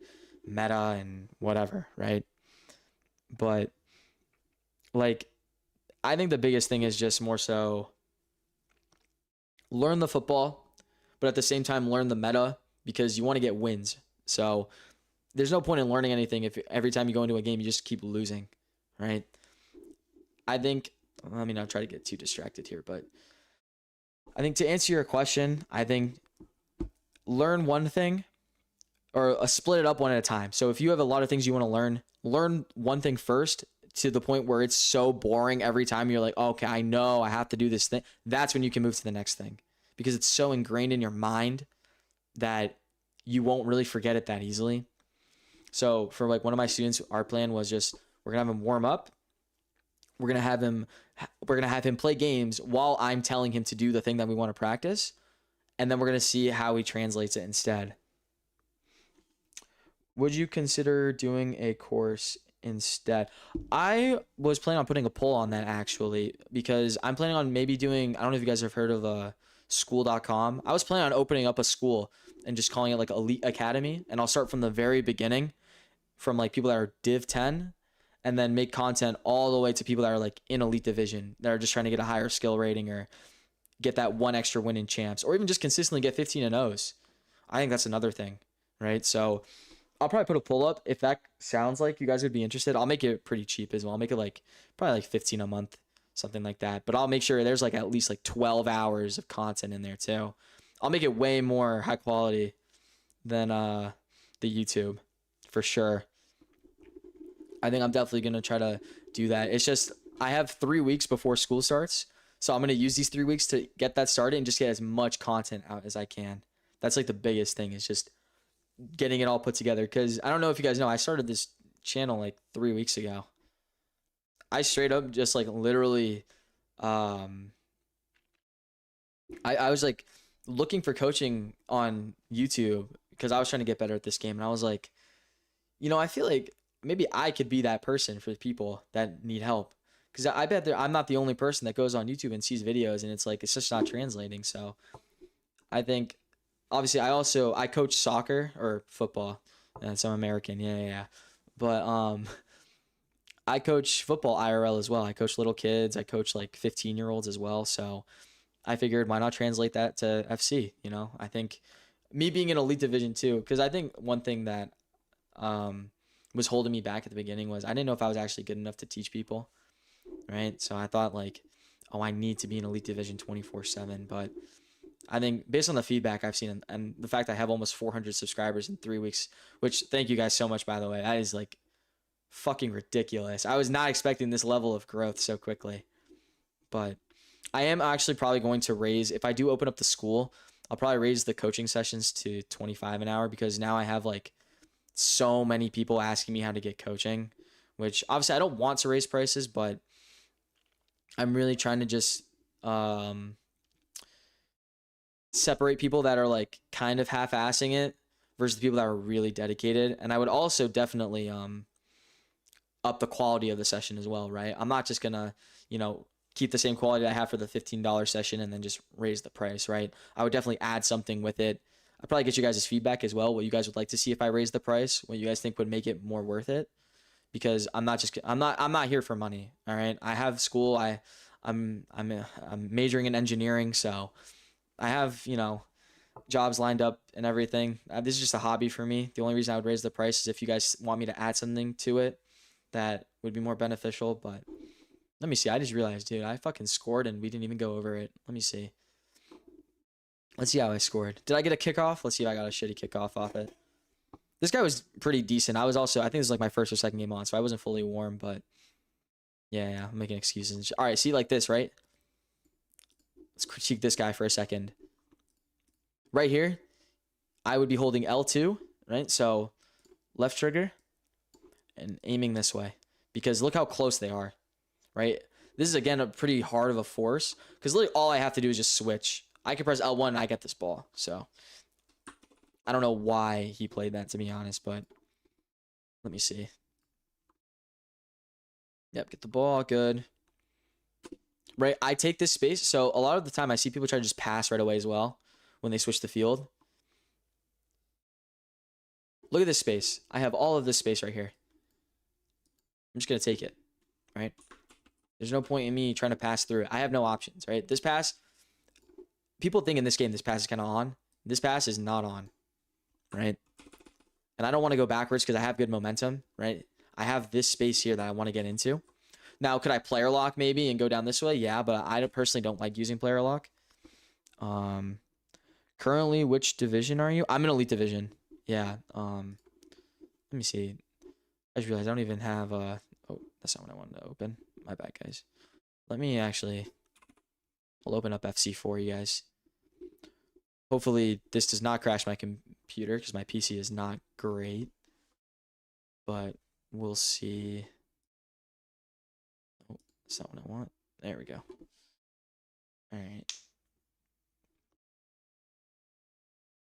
S1: meta and whatever, right? But like, I think the biggest thing is just more so learn the football, but at the same time learn the meta because you want to get wins. So there's no point in learning anything if every time you go into a game you just keep losing, right? I think, I mean, I'll try to get too distracted here, but I think to answer your question, I think learn one thing or split it up one at a time. So if you have a lot of things you want to learn one thing first to the point where it's so boring every time you're like, oh, okay, I know I have to do this thing. That's when you can move to the next thing because it's so ingrained in your mind that you won't really forget it that easily. So for like one of my students, our plan was just, we're going to have him warm up. We're going to have him play games while I'm telling him to do the thing that we want to practice. And then we're going to see how he translates it instead. Would you consider doing a course instead? I was planning on putting a poll on that actually, because I'm planning on maybe doing, I don't know if you guys have heard of school.com. I was planning on opening up a school and just calling it like Elite Academy. And I'll start from the very beginning from like people that are Div 10 and then make content all the way to people that are like in Elite Division that are just trying to get a higher skill rating or get that one extra win in champs or even just consistently get 15 and O's. I think that's another thing, right? So I'll probably put a pull up if that sounds like you guys would be interested. I'll make it pretty cheap as well. I'll make it like probably like 15 a month, something like that. But I'll make sure there's like at least like 12 hours of content in there too. I'll make it way more high quality than the YouTube for sure. I think I'm definitely going to try to do that. It's just I have 3 weeks before school starts. So I'm going to use these 3 weeks to get that started and just get as much content out as I can. That's like the biggest thing is just getting it all put together. Because I don't know if you guys know, I started this channel like 3 weeks ago. I straight up just like literally, I was like looking for coaching on YouTube because I was trying to get better at this game. And I was like, you know, I feel like maybe I could be that person for people that need help. Because I bet I'm not the only person that goes on YouTube and sees videos and it's like, it's just not translating. So I think, obviously, I coach soccer or football. And so I'm American. Yeah. But I coach football IRL as well. I coach little kids. I coach like 15-year-olds as well. So I figured why not translate that to FC, you know? I think me being in Elite Division 2, because I think one thing that was holding me back at the beginning was I didn't know if I was actually good enough to teach people, right? So I thought like, oh, I need to be in Elite Division 24/7. But I think based on the feedback I've seen and the fact I have almost 400 subscribers in 3 weeks, which thank you guys so much, by the way. That is like fucking ridiculous. I was not expecting this level of growth so quickly. But I am actually probably going to raise, if I do open up the school, I'll probably raise the coaching sessions to 25 an hour because now I have like so many people asking me how to get coaching, which obviously I don't want to raise prices, but I'm really trying to just separate people that are like kind of half-assing it versus the people that are really dedicated. And I would also definitely up the quality of the session as well, right? I'm not just gonna, you know, keep the same quality I have for the $15 session and then just raise the price, right? I would definitely add something with it. I'd probably get you guys' feedback as well, what you guys would like to see if I raise the price, what you guys think would make it more worth it. Because I'm not here for money, all right? I have school, I'm majoring in engineering, so I have, you know, jobs lined up and everything. This is just a hobby for me. The only reason I would raise the price is if you guys want me to add something to it that would be more beneficial. But let me see. I just realized, dude, I fucking scored and we didn't even go over it. Let me see. Let's see how I scored. Did I get a kickoff? Let's see if I got a shitty kickoff off it. This guy was pretty decent. I think this is like my first or second game on, so I wasn't fully warm, but yeah, I'm making excuses. All right, see like this, right? Let's critique this guy for a second. Right here, I would be holding L2, right? So left trigger and aiming this way because look how close they are, right? This is, again, a pretty hard of a force because literally all I have to do is just switch. I can press L1 and I get this ball. So I don't know why he played that, to be honest, but let me see. Yep, get the ball, good. right? I take this space. So a lot of the time I see people try to just pass right away as well when they switch the field. Look at this space. I have all of this space right here. I'm just going to take it, right? There's no point in me trying to pass through it. I have no options, right? This pass, people think in this game this pass is kind of on. This pass is not on, right? And I don't want to go backwards because I have good momentum, right? I have this space here that I want to get into. Now, could I player lock maybe and go down this way? Yeah, but I personally don't like using player lock. Currently, which division are you? I'm in Elite Division. Yeah. Let me see. I just realized I don't even have oh, that's not what I wanted to open. My bad, guys. Let me actually, I'll open up FC for you guys. Hopefully this does not crash my computer because my PC is not great. But we'll see. Oh, that's not what I want. There we go. All right.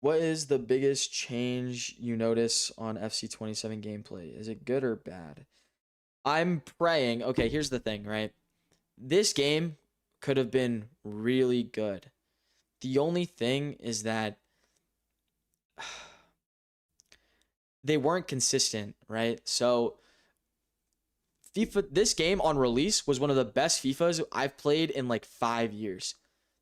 S1: What is the biggest change you notice on FC27 gameplay? Is it good or bad? I'm praying. Okay, here's the thing, right? This game could have been really good. The only thing is that they weren't consistent, right? So FIFA, this game on release was one of the best FIFAs I've played in like 5 years.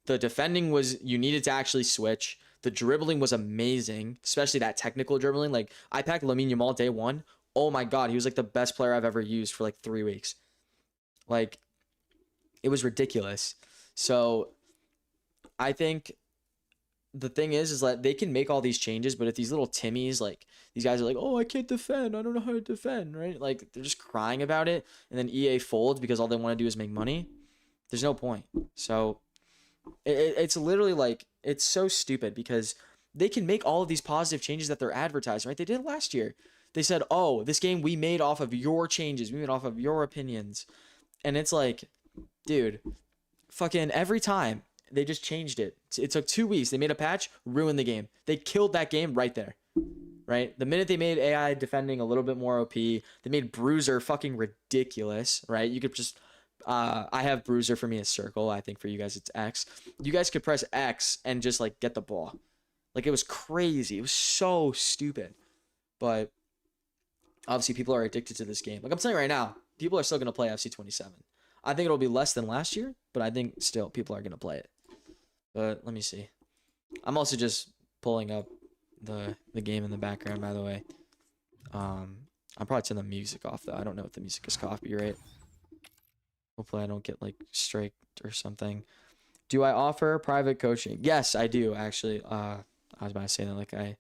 S1: The defending was, you needed to actually switch. The dribbling was amazing, especially that technical dribbling. Like, I packed Lamine Yamal day one. Oh my God, he was like the best player I've ever used for like 3 weeks. Like, it was ridiculous. So, I think the thing is that they can make all these changes, but if these little Timmies, like, these guys are like, oh, I can't defend, I don't know how to defend, right? Like, they're just crying about it, and then EA folds because all they want to do is make money. There's no point. So, it's literally like, it's so stupid because they can make all of these positive changes that they're advertising, right? They did it last year. They said, oh, this game we made off of your changes. We made off of your opinions. And it's like, dude, fucking every time they just changed it. It took 2 weeks. They made a patch, ruined the game. They killed that game right there, right? The minute they made AI defending a little bit more OP, they made Bruiser fucking ridiculous, right? You could just... I have Bruiser for me as circle. I think for you guys it's X. You guys could press X and just like get the ball. Like, it was crazy. It was so stupid. But obviously people are addicted to this game. Like, I'm saying right now, people are still going to play FC27. I think it'll be less than last year, but I think still people are going to play it. But let me see. I'm also just pulling up the game in the background, by the way. I'm probably turn the music off though. I don't know if the music is copyright. Hopefully I don't get like striked or something. Do I offer private coaching? Yes, I do actually. I was about to say that like I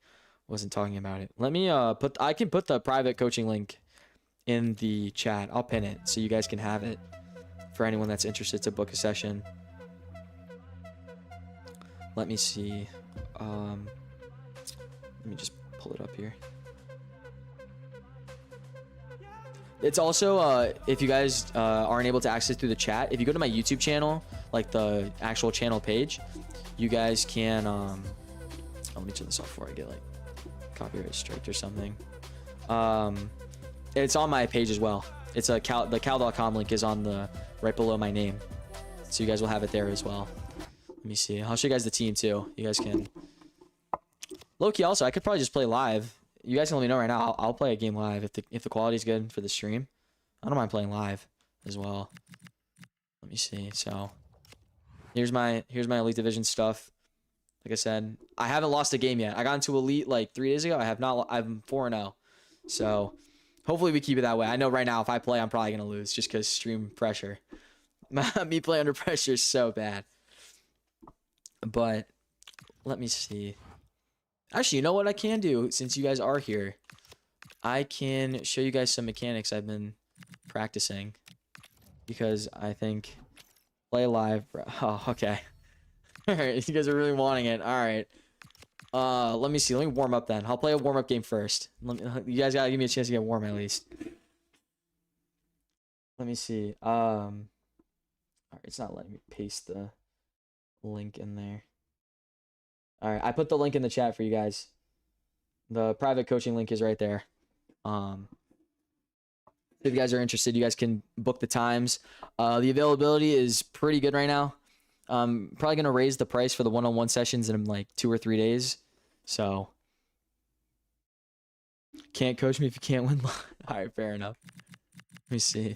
S1: wasn't talking about it. Let me I can put the private coaching link in the chat. I'll pin it so you guys can have it for anyone that's interested to book a session. Let me see. Let me just pull it up here. It's also, if you guys aren't able to access through the chat, if you go to my YouTube channel, like the actual channel page, you guys can, oh, let me turn this off before I get like copyright striked or something. It's on my page as well. It's the cal.com link is on the, right below my name. So you guys will have it there as well. Let me see. I'll show you guys the team too. You guys can, low-key also, I could probably just play live. You guys can let me know right now. I'll play a game live if the quality is good for the stream. I don't mind playing live as well. Let me see. So here's my Elite Division stuff. Like I said, I haven't lost a game yet. I got into Elite like 3 days ago. I'm 4-0. So hopefully we keep it that way. I know right now if I play, I'm probably gonna lose just because stream pressure. Me play under pressure is so bad. But let me see. Actually, you know what I can do since you guys are here? I can show you guys some mechanics I've been practicing. Because I think play live. Oh, okay. Alright, you guys are really wanting it. Alright. Let me see. Let me warm up then. I'll play a warm-up game first. You guys gotta give me a chance to get warm at least. Let me see. Alright, it's not letting me paste the link in there. Alright, I put the link in the chat for you guys. The private coaching link is right there. If you guys are interested, you guys can book the times. The availability is pretty good right now. Probably gonna raise the price for the one-on-one sessions in like 2 or 3 days. So can't coach me if you can't win. All right, fair enough. Let me see.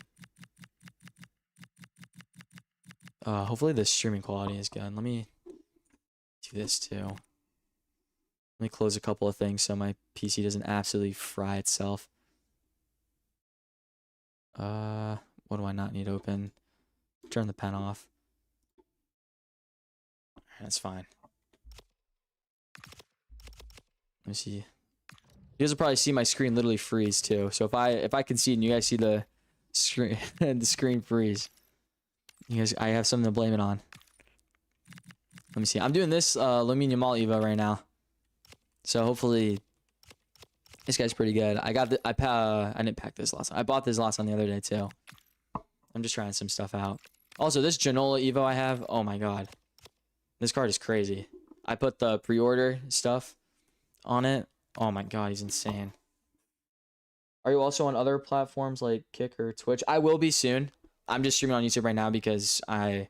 S1: Hopefully the streaming quality is good. Let me do this too. Let me close a couple of things so my PC doesn't absolutely fry itself. What do I not need open? Turn the pen off. That's fine. Let me see. You guys will probably see my screen literally freeze too. So if I concede and you guys see the screen the screen freeze, you guys, I have something to blame it on. Let me see. I'm doing this Lamine Yamal Evo right now. So hopefully this guy's pretty good. I got the I didn't pack this last time. I bought this last time the other day too. I'm just trying some stuff out. Also, this Janola Evo I have, oh my god. This card is crazy. I put the pre-order stuff on it. Oh my god, he's insane. Are you also on other platforms like Kick or Twitch? I will be soon. I'm just streaming on YouTube right now because I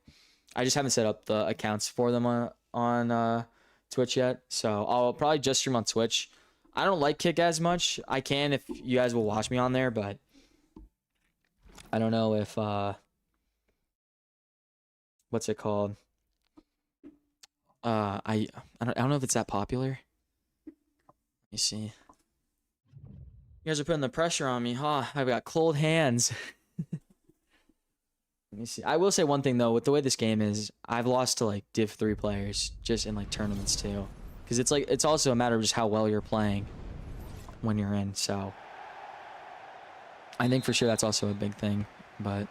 S1: just haven't set up the accounts for them on Twitch yet. So I'll probably just stream on Twitch. I don't like Kick as much. I can if you guys will watch me on there, but I don't know if what's it called? I don't know if it's that popular. Let me see. You guys are putting the pressure on me, huh? I've got cold hands. Let me see. I will say one thing though, with the way this game is, I've lost to like Div 3 players just in like tournaments too. Because it's like, it's also a matter of just how well you're playing when you're in, so I think for sure that's also a big thing. But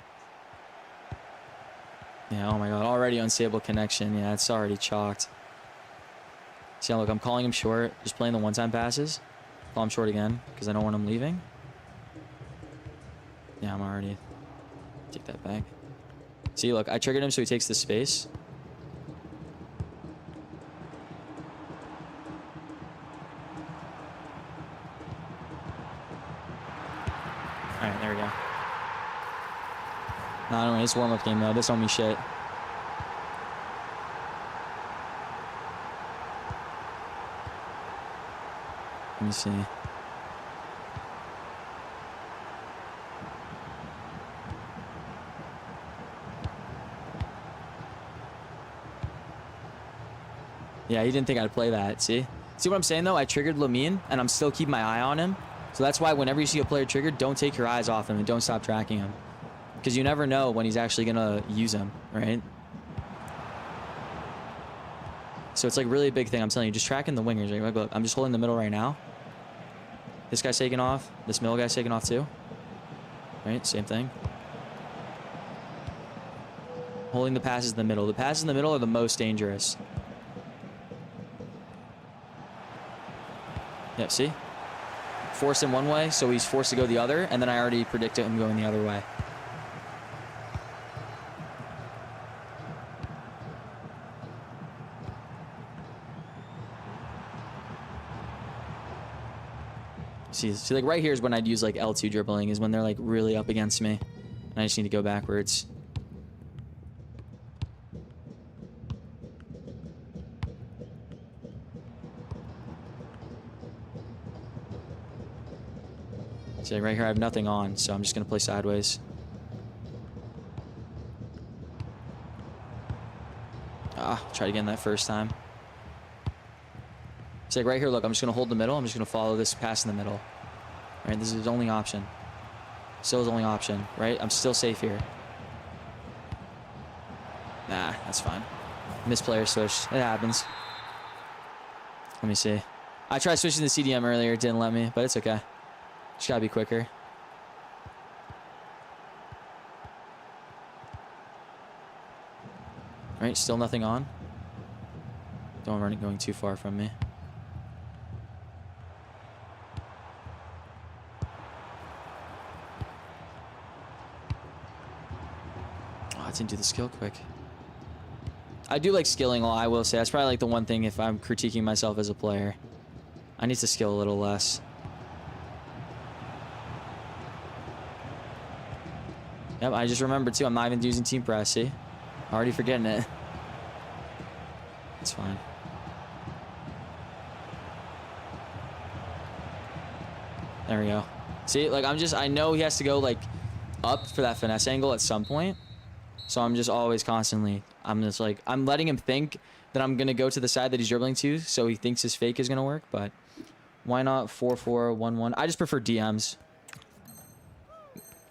S1: yeah, oh my god, already unstable connection. Yeah, it's already chalked. See, look, I'm calling him short, just playing the one-time passes. Call him short again, because I don't want him leaving. Yeah, I'm already... Take that back. See, look, I triggered him so he takes the space. Alright, there we go. No, anyway, it's a warm-up game, though. This don't mean shit. Let me see. Yeah, he didn't think I'd play that. See what I'm saying, though? I triggered Lamine, and I'm still keeping my eye on him. So that's why whenever you see a player triggered, don't take your eyes off him and don't stop tracking him. Because you never know when he's actually going to use him, right? So it's like really a big thing. I'm telling you, just tracking the wingers. Right? Look, I'm just holding the middle right now. This guy's taking off. This middle guy's taking off too. Right? Same thing. Holding the passes in the middle. The passes in the middle are the most dangerous. Yep, see? Force him one way, so he's forced to go the other, and then I already predicted him going the other way. See, like right here is when I'd use like L2 dribbling, is when they're like really up against me. And I just need to go backwards. See, like right here I have nothing on, so I'm just going to play sideways. Try again that first time. See, like right here, look, I'm just going to hold the middle. I'm just going to follow this pass in the middle. Right, this is his only option. Still his only option, right? I'm still safe here. Nah, that's fine. Misplayer switch. It happens. Let me see. I tried switching to CDM earlier. It didn't let me, but it's okay. Just gotta be quicker. Right, still nothing on. Don't run it going too far from me. Oh, I didn't do the skill quick. I do like skilling a lot, I will say. That's probably like the one thing if I'm critiquing myself as a player. I need to skill a little less. Yep, I just remembered too. I'm not even using team press. See? Already forgetting it. It's fine. There we go. See, like I know he has to go like up for that finesse angle at some point. So I'm just always constantly, I'm letting him think that I'm going to go to the side that he's dribbling to. So he thinks his fake is going to work, but why not 4-4, 1-1? I just prefer DMs.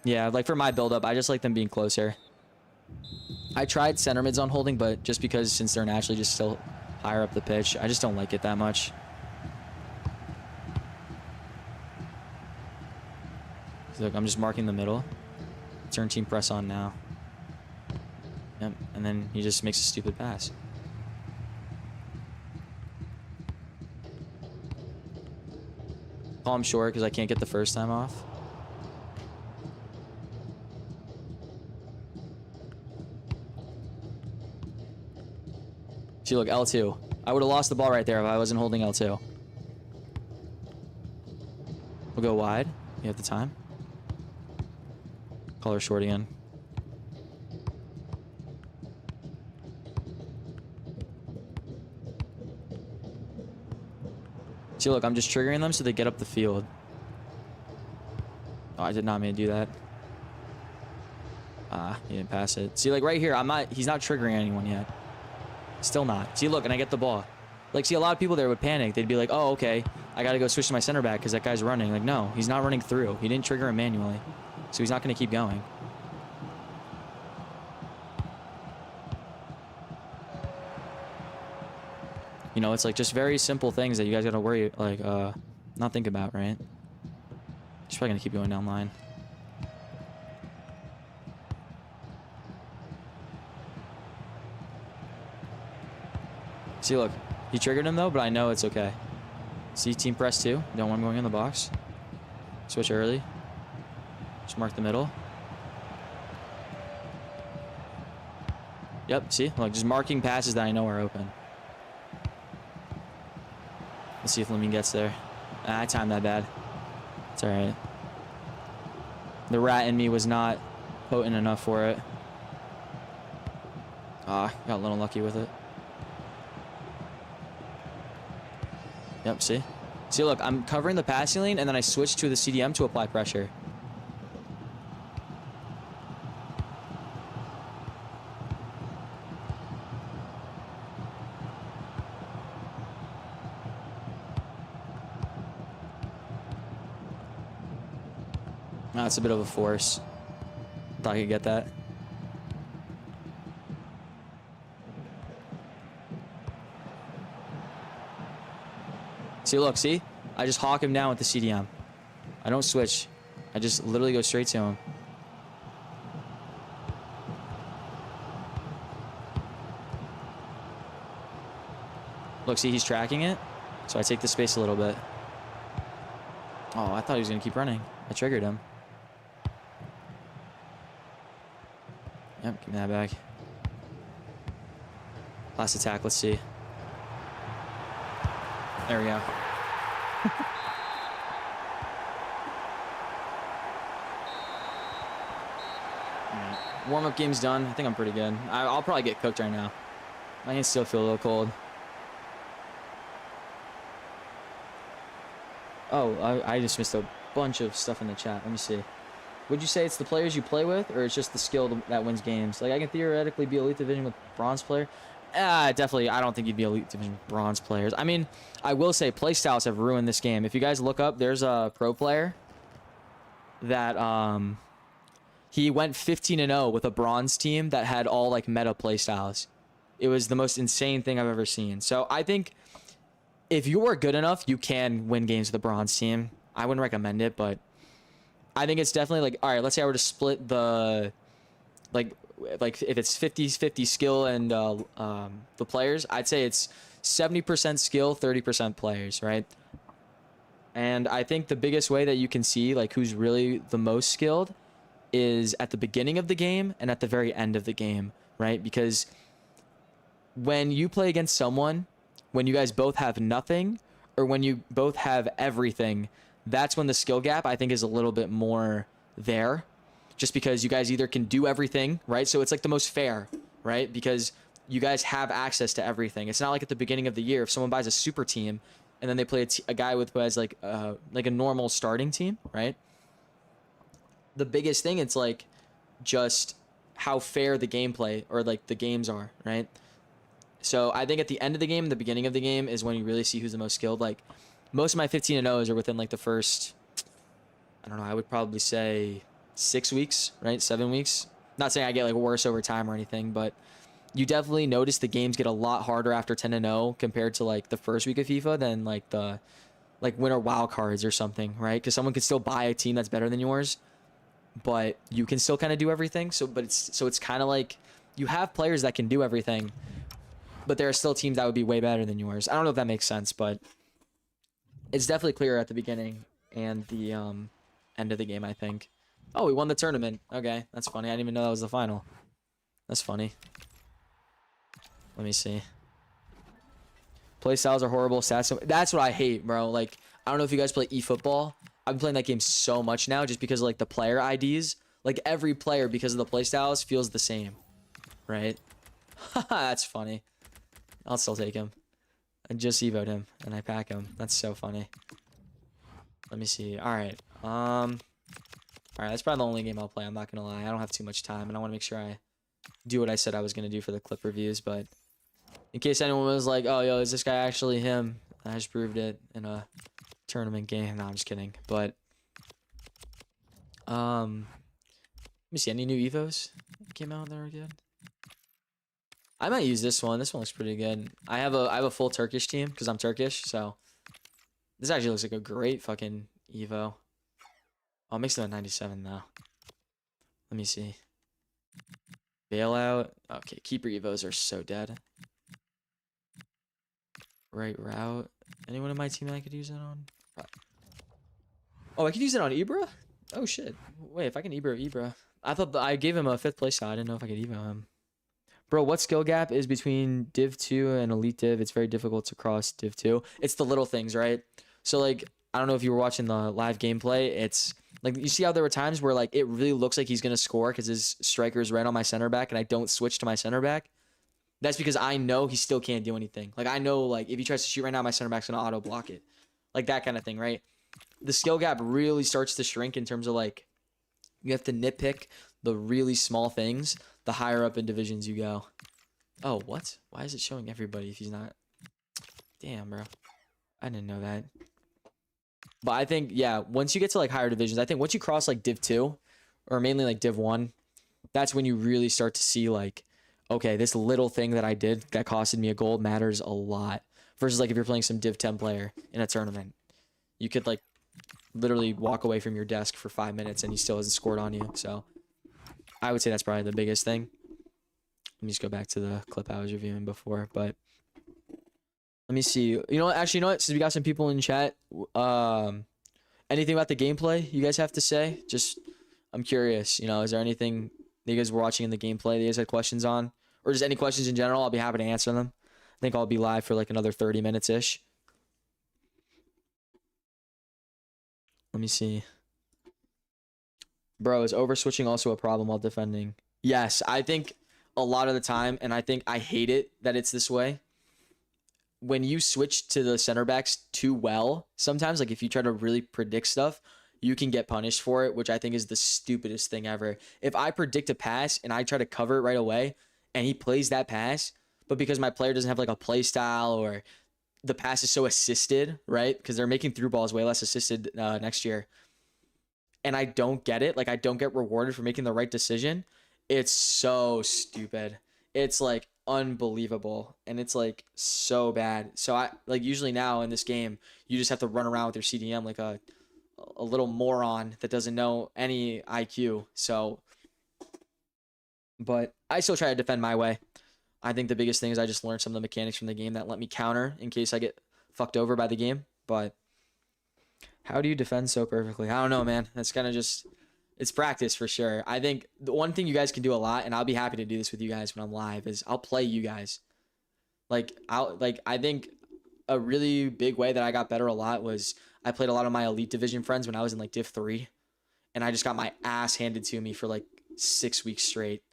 S1: Yeah, like for my build-up, I just like them being closer. I tried center mids on holding, but just because since they're naturally just still higher up the pitch, I just don't like it that much. So look, I'm just marking the middle. Turn team press on now. Yep, and then he just makes a stupid pass. Call him short because I can't get the first time off. See, look, L2. I would have lost the ball right there if I wasn't holding L2. We'll go wide. You have the time. Call her short again. See, look, I'm just triggering them so they get up the field. Oh, I did not mean to do that. He didn't pass it. See, like right here, he's not triggering anyone yet. Still not. See, look, and I get the ball. Like, see, a lot of people there would panic. They'd be like, oh, okay, I got to go switch to my center back because that guy's running. Like, no, he's not running through. He didn't trigger him manually. So he's not going to keep going. You know, it's like just very simple things that you guys got to worry, like, not think about, right? Just probably going to keep going down line. See, look, he triggered him though, but I know it's okay. See, team press 2. Don't want him going in the box. Switch early. Just mark the middle. Yep, see, look, just marking passes that I know are open. Let's see if Lamine gets there. I timed that bad. It's all right. The rat in me was not potent enough for it. Got a little lucky with it. Yep, see? See, look, I'm covering the passing lane, and then I switch to the CDM to apply pressure. That's a bit of a force. Thought I could get that. See, look, see? I just hawk him down with the CDM. I don't switch. I just literally go straight to him. Look, see, he's tracking it. So I take the space a little bit. Oh, I thought he was going to keep running. I triggered him. Yep, give me that back. Last attack, let's see. There we go. Warm-up game's done. I think I'm pretty good. I'll probably get cooked right now. My hands still feel a little cold. Oh, I just missed a bunch of stuff in the chat. Let me see. Would you say it's the players you play with, or it's just the skill that wins games? Like, I can theoretically be Elite Division with bronze player. Definitely, I don't think you'd be Elite Division bronze players. I mean, I will say playstyles have ruined this game. If you guys look up, there's a pro player that he went 15-0 with a bronze team that had all like meta playstyles. It was the most insane thing I've ever seen. So I think if you're good enough, you can win games with a bronze team. I wouldn't recommend it, but I think it's definitely like, all right, let's say I were to split the like if it's 50-50 skill and the players, I'd say it's 70% skill, 30% players, right? And I think the biggest way that you can see like who's really the most skilled is at the beginning of the game and at the very end of the game, right? Because when you play against someone, when you guys both have nothing or when you both have everything, that's when the skill gap I think is a little bit more there. just because you guys either can do everything, right? So it's like the most fair, right? Because you guys have access to everything. It's not like at the beginning of the year if someone buys a super team and then they play a guy who has like a normal starting team, right? The biggest thing, it's like just how fair the gameplay or like the games are, right? So I think at the end of the game, the beginning of the game is when you really see who's the most skilled. Like most of my 15-0s are within like the first, I don't know, I would probably say 6 weeks, right? 7 weeks. Not saying I get like worse over time or anything, but you definitely notice the games get a lot harder after 10-0 compared to like the first week of FIFA than like the like winter wild cards or something, right? Because someone can still buy a team that's better than yours, but you can still kind of do everything. So, but it's kind of like you have players that can do everything, but there are still teams that would be way better than yours. I don't know if that makes sense, but it's definitely clearer at the beginning and the end of the game, I think. Oh, we won the tournament. Okay, that's funny. I didn't even know that was the final. That's funny. Let me see. Playstyles are horrible. Stats. That's what I hate, bro. Like, I don't know if you guys play eFootball. I've been playing that game so much now just because of, like, the player IDs. Like, every player, because of the playstyles, feels the same. Right? That's funny. I'll still take him. I just evoed him, and I pack him. That's so funny. Let me see. Alright. Alright, that's probably the only game I'll play. I'm not gonna lie. I don't have too much time, and I want to make sure I do what I said I was gonna do for the clip reviews, but in case anyone was like, oh, yo, is this guy actually him? I just proved it in a tournament game. No, I'm just kidding. But, let me see. Any new Evos came out that are good? I might use this one. This one looks pretty good. I have a full Turkish team because I'm Turkish, so this actually looks like a great fucking Evo. Oh, it makes them a 97 though. Let me see. Bailout. Okay, keeper Evos are so dead. Right route. Anyone in my team that I could use that on? Oh, I could use it on Ibra? Oh, shit. Wait, if I can Ibra. I thought I gave him a 5th place shot. I didn't know if I could Evo him. Bro, what skill gap is between Div 2 and Elite Div? It's very difficult to cross Div 2. It's the little things, right? So, like, I don't know if you were watching the live gameplay. It's, like, you see how there were times where, like, it really looks like he's going to score because his striker is right on my center back and I don't switch to my center back? That's because I know he still can't do anything. Like, I know, like, if he tries to shoot right now, my center back's going to auto-block it. Like, that kind of thing, right? The skill gap really starts to shrink in terms of, like, you have to nitpick the really small things the higher up in divisions you go. Oh, what? Why is it showing everybody if he's not? Damn, bro. I didn't know that. But I think, yeah, once you get to, like, higher divisions, I think once you cross, like, Div 2, or mainly, like, Div 1, that's when you really start to see, like, okay, this little thing that I did that costed me a goal matters a lot. Versus, like, if you're playing some Div 10 player in a tournament. You could, like, literally walk away from your desk for 5 minutes and he still hasn't scored on you. So, I would say that's probably the biggest thing. Let me just go back to the clip I was reviewing before. But, let me see. You know what? Actually, you know what? Since we got some people in chat, anything about the gameplay you guys have to say? Just, I'm curious. You know, is there anything that you guys were watching in the gameplay that you guys had questions on? Or just any questions in general? I'll be happy to answer them. I think I'll be live for like another 30 minutes-ish. Let me see. Bro, is over-switching also a problem while defending? Yes, I think a lot of the time, and I think I hate it that it's this way. When you switch to the center backs too well, sometimes, like if you try to really predict stuff, you can get punished for it, which I think is the stupidest thing ever. If I predict a pass and I try to cover it right away, and he plays that pass, but because my player doesn't have like a play style or the pass is so assisted, right? Because they're making through balls way less assisted next year. And I don't get it. Like, I don't get rewarded for making the right decision. It's so stupid. It's like unbelievable. And it's like so bad. So I like usually now in this game, you just have to run around with your CDM like a little moron that doesn't know any IQ. So, but I still try to defend my way. I think the biggest thing is I just learned some of the mechanics from the game that let me counter in case I get fucked over by the game. But how do you defend so perfectly? I don't know, man. That's kind of just, it's practice for sure. I think the one thing you guys can do a lot, and I'll be happy to do this with you guys when I'm live, is I'll play you guys. I think a really big way that I got better a lot was I played a lot of my elite division friends when I was in like Div 3. and I just got my ass handed to me for like 6 weeks straight.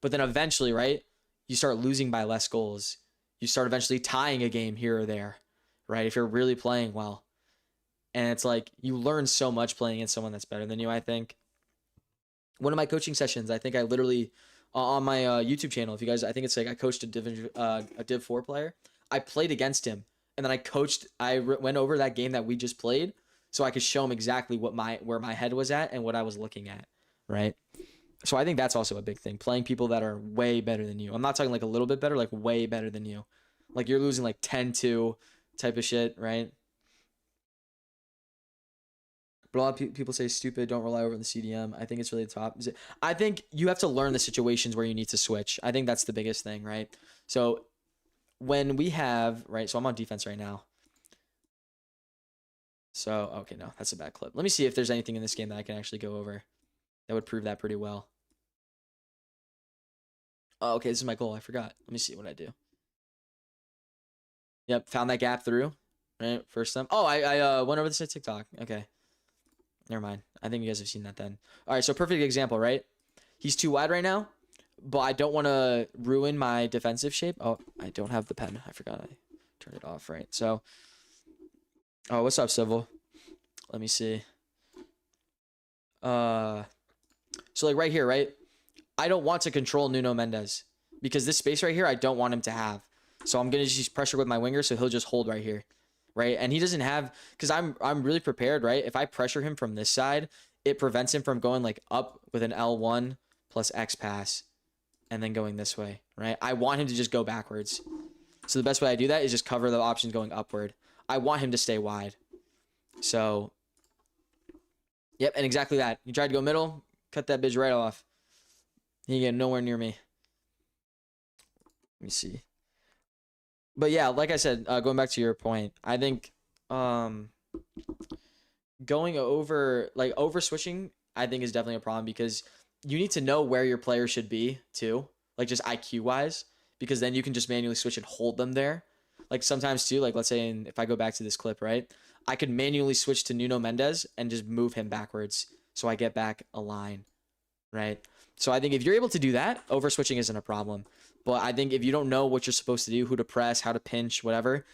S1: But then eventually, right, you start losing by less goals. You start eventually tying a game here or there, right? If you're really playing well. And it's like you learn so much playing against someone that's better than you, I think. One of my coaching sessions, I think I literally, on my YouTube channel, if you guys, I think it's like I coached a Div 4 player. I played against him, and then I went over that game that we just played so I could show him exactly where my head was at and what I was looking at, right? So I think that's also a big thing, playing people that are way better than you. I'm not talking like a little bit better, like way better than you. Like you're losing like 10-2 type of shit, right? But a lot of people say stupid, don't rely over the CDM. I think it's really the top. I think you have to learn the situations where you need to switch. I think that's the biggest thing, right? So when we have, right, so I'm on defense right now. So, okay, no, that's a bad clip. Let me see if there's anything in this game that I can actually go over that would prove that pretty well. Oh, okay, this is my goal. I forgot. Let me see what I do. Yep, found that gap through, right? First time. Oh, I went over this at TikTok. Okay. Never mind. I think you guys have seen that then. All right, so perfect example, right? He's too wide right now, but I don't want to ruin my defensive shape. Oh, I don't have the pen. I forgot I turned it off, right? So, oh, what's up, Civil? Let me see. So like right here, right? I don't want to control Nuno Mendes because this space right here, I don't want him to have. So I'm going to just pressure with my winger, so he'll just hold right here. Right? And he doesn't have, because I'm really prepared, right? If I pressure him from this side, it prevents him from going like up with an L1 plus X pass and then going this way, right? I want him to just go backwards. So the best way I do that is just cover the options going upward. I want him to stay wide. So, yep, and exactly that. You tried to go middle, cut that bitch right off. He get nowhere near me. Let me see. But yeah, like I said, going back to your point, I think going over switching, I think is definitely a problem because you need to know where your player should be too, like just IQ wise, because then you can just manually switch and hold them there. Like sometimes too, like let's say if I go back to this clip, right, I could manually switch to Nuno Mendes and just move him backwards so I get back a line, right? So I think if you're able to do that, over switching isn't a problem. But I think if you don't know what you're supposed to do, who to press, how to pinch, whatever,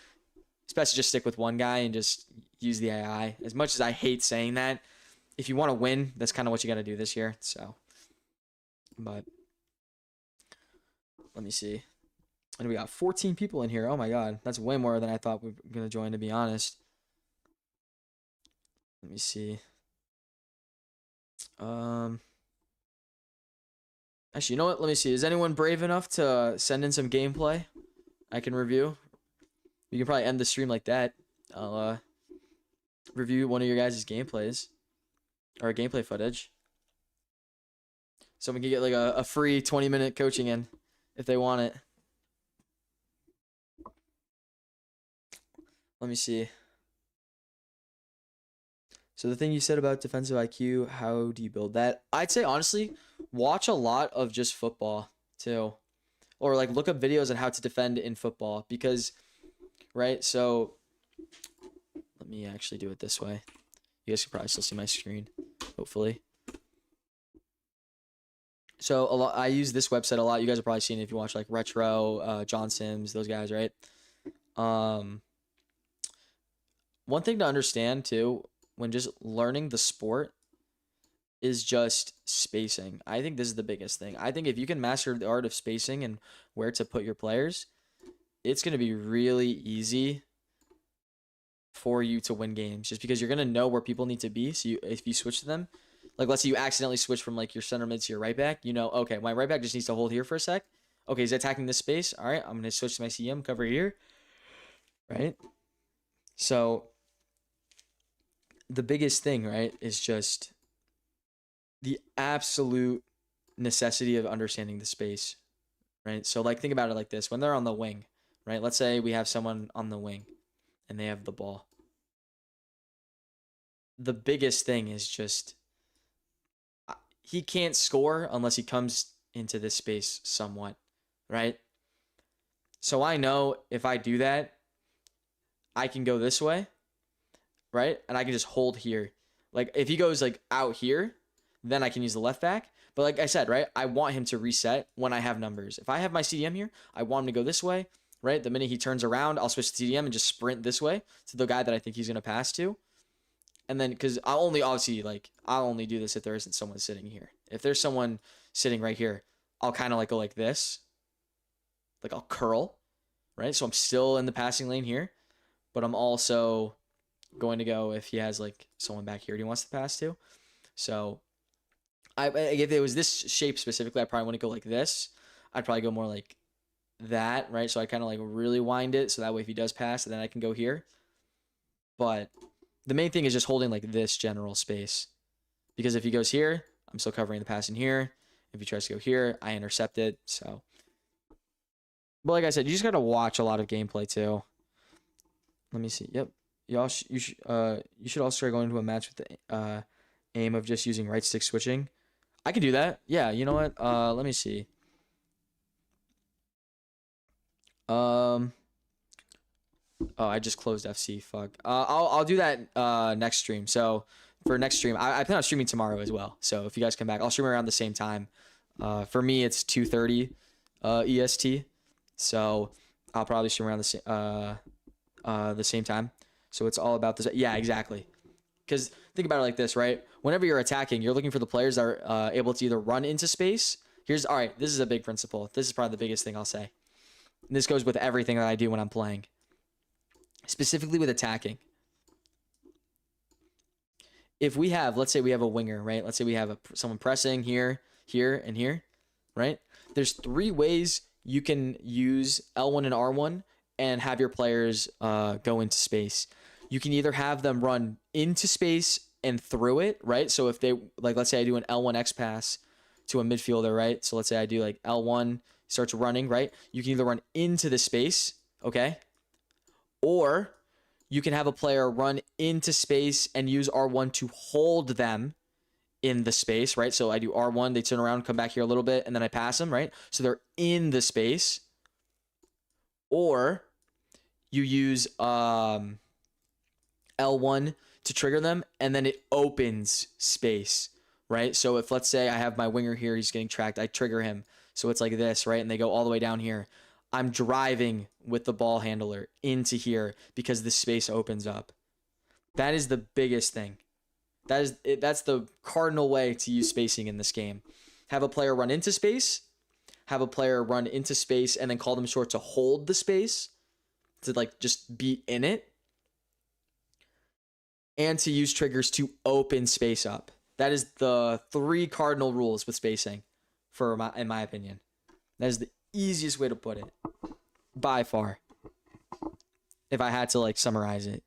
S1: it's best to just stick with one guy and just use the AI. As much as I hate saying that, if you want to win, that's kind of what you got to do this year. So, but let me see. And we got 14 people in here. Oh my God. That's way more than I thought we were going to join, to be honest. Let me see. Actually, you know what? Let me see. Is anyone brave enough to send in some gameplay I can review? We can probably end the stream like that. I'll review one of your guys' gameplays or gameplay footage. Someone can get like a free 20-minute coaching in if they want it. Let me see. So the thing you said about defensive IQ, how do you build that? I'd say honestly, watch a lot of just football too. Or like look up videos on how to defend in football because, right? So let me actually do it this way. You guys can probably still see my screen, hopefully. So I use this website a lot. You guys have probably seen it if you watch like Retro, John Sims, those guys, right? One thing to understand too, when just learning the sport, is just spacing. I think this is the biggest thing. I think if you can master the art of spacing and where to put your players, it's going to be really easy for you to win games just because you're going to know where people need to be. So if you switch to them, like let's say you accidentally switch from like your center mid to your right back, you know, okay, my right back just needs to hold here for a sec. Okay, he's attacking this space. All right, I'm going to switch to my CM cover here. Right? So the biggest thing, right, is just the absolute necessity of understanding the space, right? So like think about it like this. When they're on the wing, right? Let's say we have someone on the wing and they have the ball. The biggest thing is just he can't score unless he comes into this space somewhat, right? So I know if I do that, I can go this way, right? And I can just hold here. Like if he goes like out here, then I can use the left back. But like I said, right, I want him to reset when I have numbers. If I have my CDM here, I want him to go this way, right? The minute he turns around, I'll switch to CDM and just sprint this way to the guy that I think he's going to pass to. And then, because I'll only do this if there isn't someone sitting here. If there's someone sitting right here, I'll kind of like go like this. Like I'll curl, right? So I'm still in the passing lane here, but I'm also going to go if he has like someone back here he wants to pass to. So if it was this shape specifically, I probably want to go like this. I'd probably go more like that, right? So I kind of like really wind it so that way if he does pass, then I can go here. But the main thing is just holding like this general space, because if he goes here, I'm still covering the pass in here. If he tries to go here, I intercept it. So, but like I said, you just gotta watch a lot of gameplay too. Let me see. Yep, you should also try going into a match with the aim of just using right stick switching. I can do that. Yeah, you know what? Let me see. Oh, I just closed FC. Fuck. I'll do that next stream. So for next stream, I plan on streaming tomorrow as well. So if you guys come back, I'll stream around the same time. For me, it's 2:30 EST. So I'll probably stream around the same time. So it's all about this. Yeah, exactly. Because think about it like this, right? Whenever you're attacking, you're looking for the players that are able to either run into space. All right, this is a big principle. This is probably the biggest thing I'll say. And this goes with everything that I do when I'm playing. Specifically with attacking. If we have, let's say we have a winger, right? Let's say we have someone pressing here, here, and here, right? There's 3 ways you can use L1 and R1 and have your players go into space. You can either have them run into space and through it, right? So if they, like, let's say I do an L1X pass to a midfielder, right? So let's say I do like L1 starts running, right? You can either run into the space, okay? Or you can have a player run into space and use R1 to hold them in the space, right? So I do R1, they turn around, come back here a little bit, and then I pass them, right? So they're in the space. Or you use L1 to trigger them, and then it opens space, right? So if, let's say I have my winger here, he's getting tracked, I trigger him. So it's like this, right? And they go all the way down here. I'm driving with the ball handler into here because the space opens up. That is the biggest thing. That's the cardinal way to use spacing in this game. Have a player run into space, have a player run into space, and then call them short to hold the space, to like just be in it, and to use triggers to open space up. That is the 3 cardinal rules with spacing, in my opinion. That is the easiest way to put it, by far, if I had to like summarize it.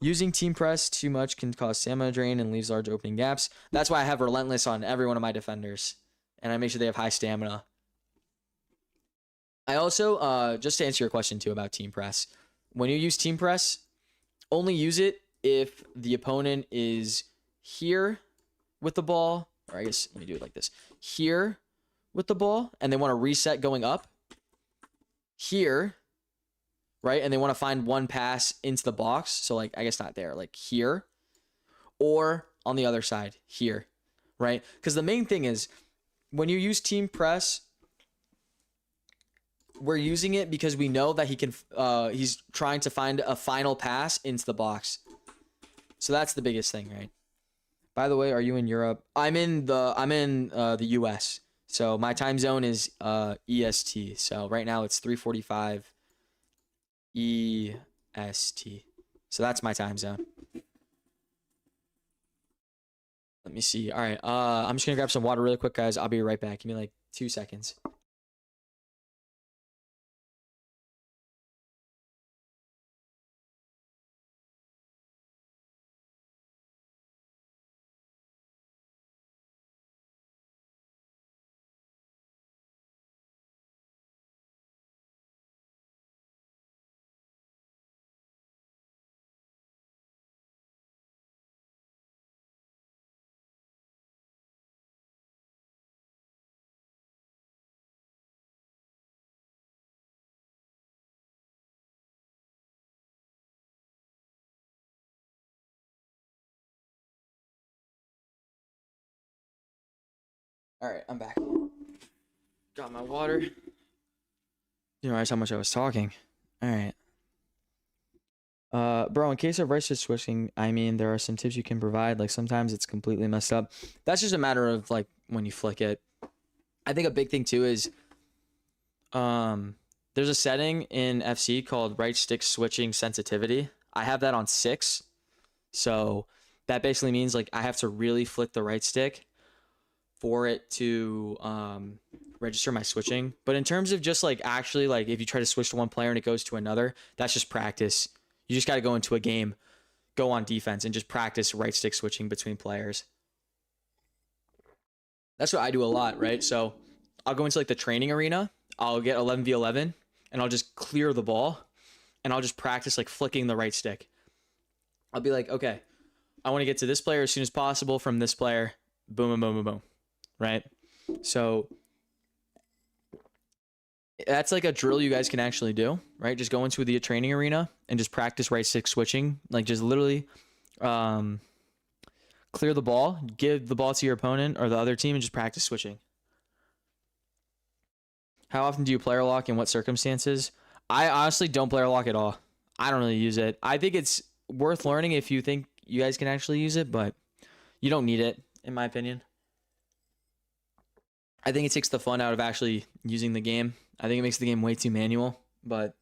S1: Using team press too much can cause stamina drain and leaves large opening gaps. That's why I have relentless on every one of my defenders, and I make sure they have high stamina. I also, just to answer your question too about team press, when you use team press, only use it if the opponent is here with the ball, or I guess let me do it like this, here with the ball, and they want to reset going up here, right? And they want to find one pass into the box. So like, I guess not there, like here, or on the other side here, right? Because the main thing is when you use team press, we're using it because we know that he's trying to find a final pass into the box. So that's the biggest thing, right? By the way, are you in Europe? I'm in the US. So my time zone is EST. So right now it's 3:45 EST. So that's my time zone. Let me see. All right. I'm just gonna grab some water really quick, guys. I'll be right back. Give me like 2 seconds. All right, I'm back. Got my water. You didn't realize how much I was talking. All right. Bro, in case of right stick switching, I mean, there are some tips you can provide. Like sometimes it's completely messed up. That's just a matter of like when you flick it. I think a big thing too is there's a setting in FC called right stick switching sensitivity. I have that on 6. So that basically means like I have to really flick the right stick for it to register my switching. But in terms of just like actually like if you try to switch to one player and it goes to another, that's just practice. You just got to go into a game, go on defense, and just practice right stick switching between players. That's what I do a lot, right? So I'll go into like the training arena, I'll get 11v11, and I'll just clear the ball, and I'll just practice like flicking the right stick. I'll be like, okay, I want to get to this player as soon as possible from this player. Boom, boom, boom, boom, boom. Right? So that's like a drill you guys can actually do, right? Just go into the training arena and just practice right stick switching. Like just literally clear the ball, give the ball to your opponent or the other team, and just practice switching. How often do you player lock, in what circumstances? I honestly don't player lock at all. I don't really use it. I think it's worth learning if you think you guys can actually use it, but you don't need it, in my opinion. I think it takes the fun out of actually using the game. I think it makes the game way too manual, but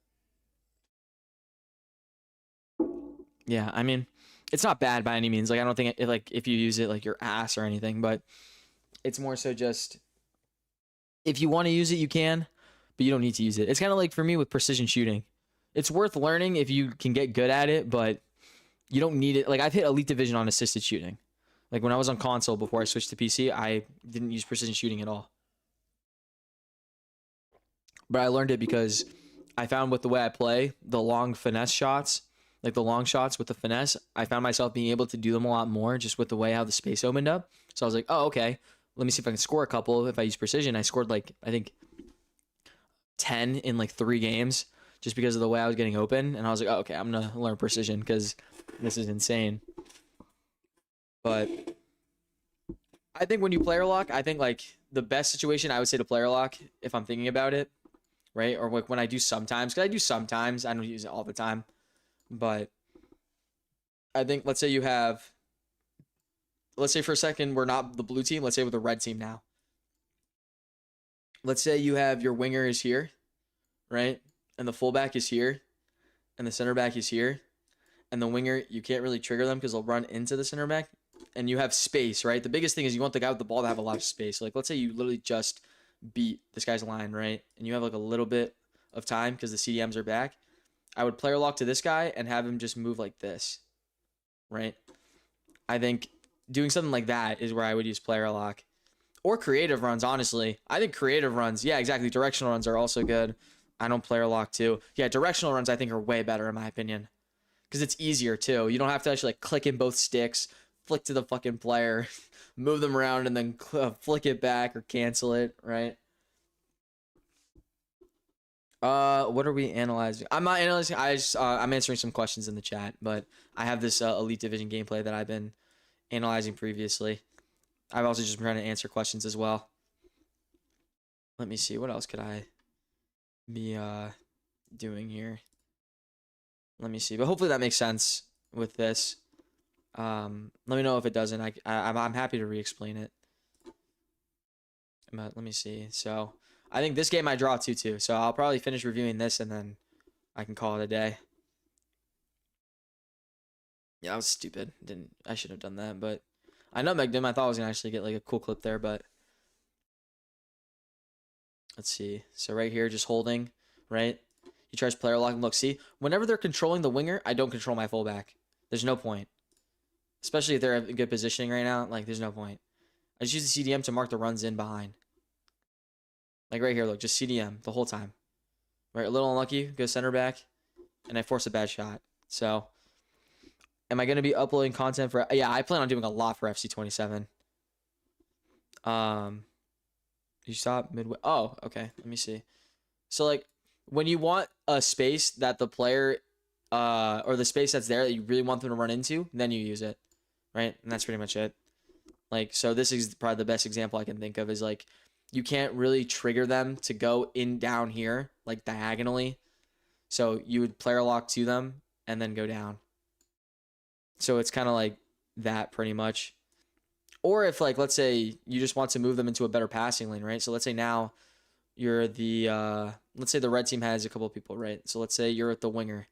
S1: yeah, I mean, it's not bad by any means. Like I don't think if you use it like your ass or anything, but it's more so just if you want to use it, you can, but you don't need to use it. It's kind of like for me with precision shooting. It's worth learning if you can get good at it, but you don't need it. Like I've hit Elite Division on assisted shooting. Like when I was on console before I switched to PC, I didn't use precision shooting at all. But I learned it because I found with the way I play, the long finesse shots, like the long shots with the finesse, I found myself being able to do them a lot more just with the way how the space opened up. So I was like, oh, okay, let me see if I can score a couple if I use precision. I scored like, I think 10 in like 3 games just because of the way I was getting open. And I was like, oh, okay, I'm going to learn precision because this is insane. But I think when you player lock, I think like the best situation I would say to player lock, if I'm thinking about it, right? Or like when I do sometimes, because I do sometimes, I don't use it all the time. But I think, let's say for a second, we're not the blue team. Let's say we're the red team now. Let's say you have your winger is here, right? And the fullback is here, and the center back is here. And the winger, you can't really trigger them because they'll run into the center back. And you have space, right? The biggest thing is you want the guy with the ball to have a lot of space. Like, let's say you literally just beat this guy's line, right? And you have like a little bit of time because the CDMs are back. I would player lock to this guy and have him just move like this, right? I think doing something like that is where I would use player lock. Or creative runs, honestly. I think creative runs, yeah, exactly. Directional runs are also good. I don't player lock too. Yeah, directional runs I think are way better in my opinion. Because it's easier too. You don't have to actually like click in both sticks, flick to the fucking player, move them around, and then flick it back or cancel it, right? What are we analyzing? I'm not analyzing. I'm answering some questions in the chat, but I have this Elite Division gameplay that I've been analyzing previously. I've also just been trying to answer questions as well. Let me see. What else could I be doing here? Let me see. But hopefully that makes sense with this. Let me know if it doesn't. I'm happy to re-explain it. But let me see. So I think this game I draw 2-2. So I'll probably finish reviewing this and then I can call it a day. Yeah, that was stupid. I should have done that, but I nutmegged him. I thought I was gonna actually get like a cool clip there, but let's see. So right here, just holding, right? He tries player locking. Look, see, whenever they're controlling the winger, I don't control my fullback. There's no point. Especially if they're in good positioning right now. Like, there's no point. I just use the CDM to mark the runs in behind. Like right here, look, just CDM the whole time. Right, a little unlucky, go center back, and I force a bad shot. So, am I going to be uploading content for... Yeah, I plan on doing a lot for FC27. You stop midway... Oh, okay, let me see. So, like, when you want a space that the player... or the space that's there that you really want them to run into, then you use it. Right? And that's pretty much it. Like, so this is probably the best example I can think of is like, you can't really trigger them to go in down here, like diagonally. So you would player lock to them and then go down. So it's kind of like that pretty much. Or if like, let's say you just want to move them into a better passing lane, right? So let's say now you're the, let's say the red team has a couple of people, right? So let's say you're at the winger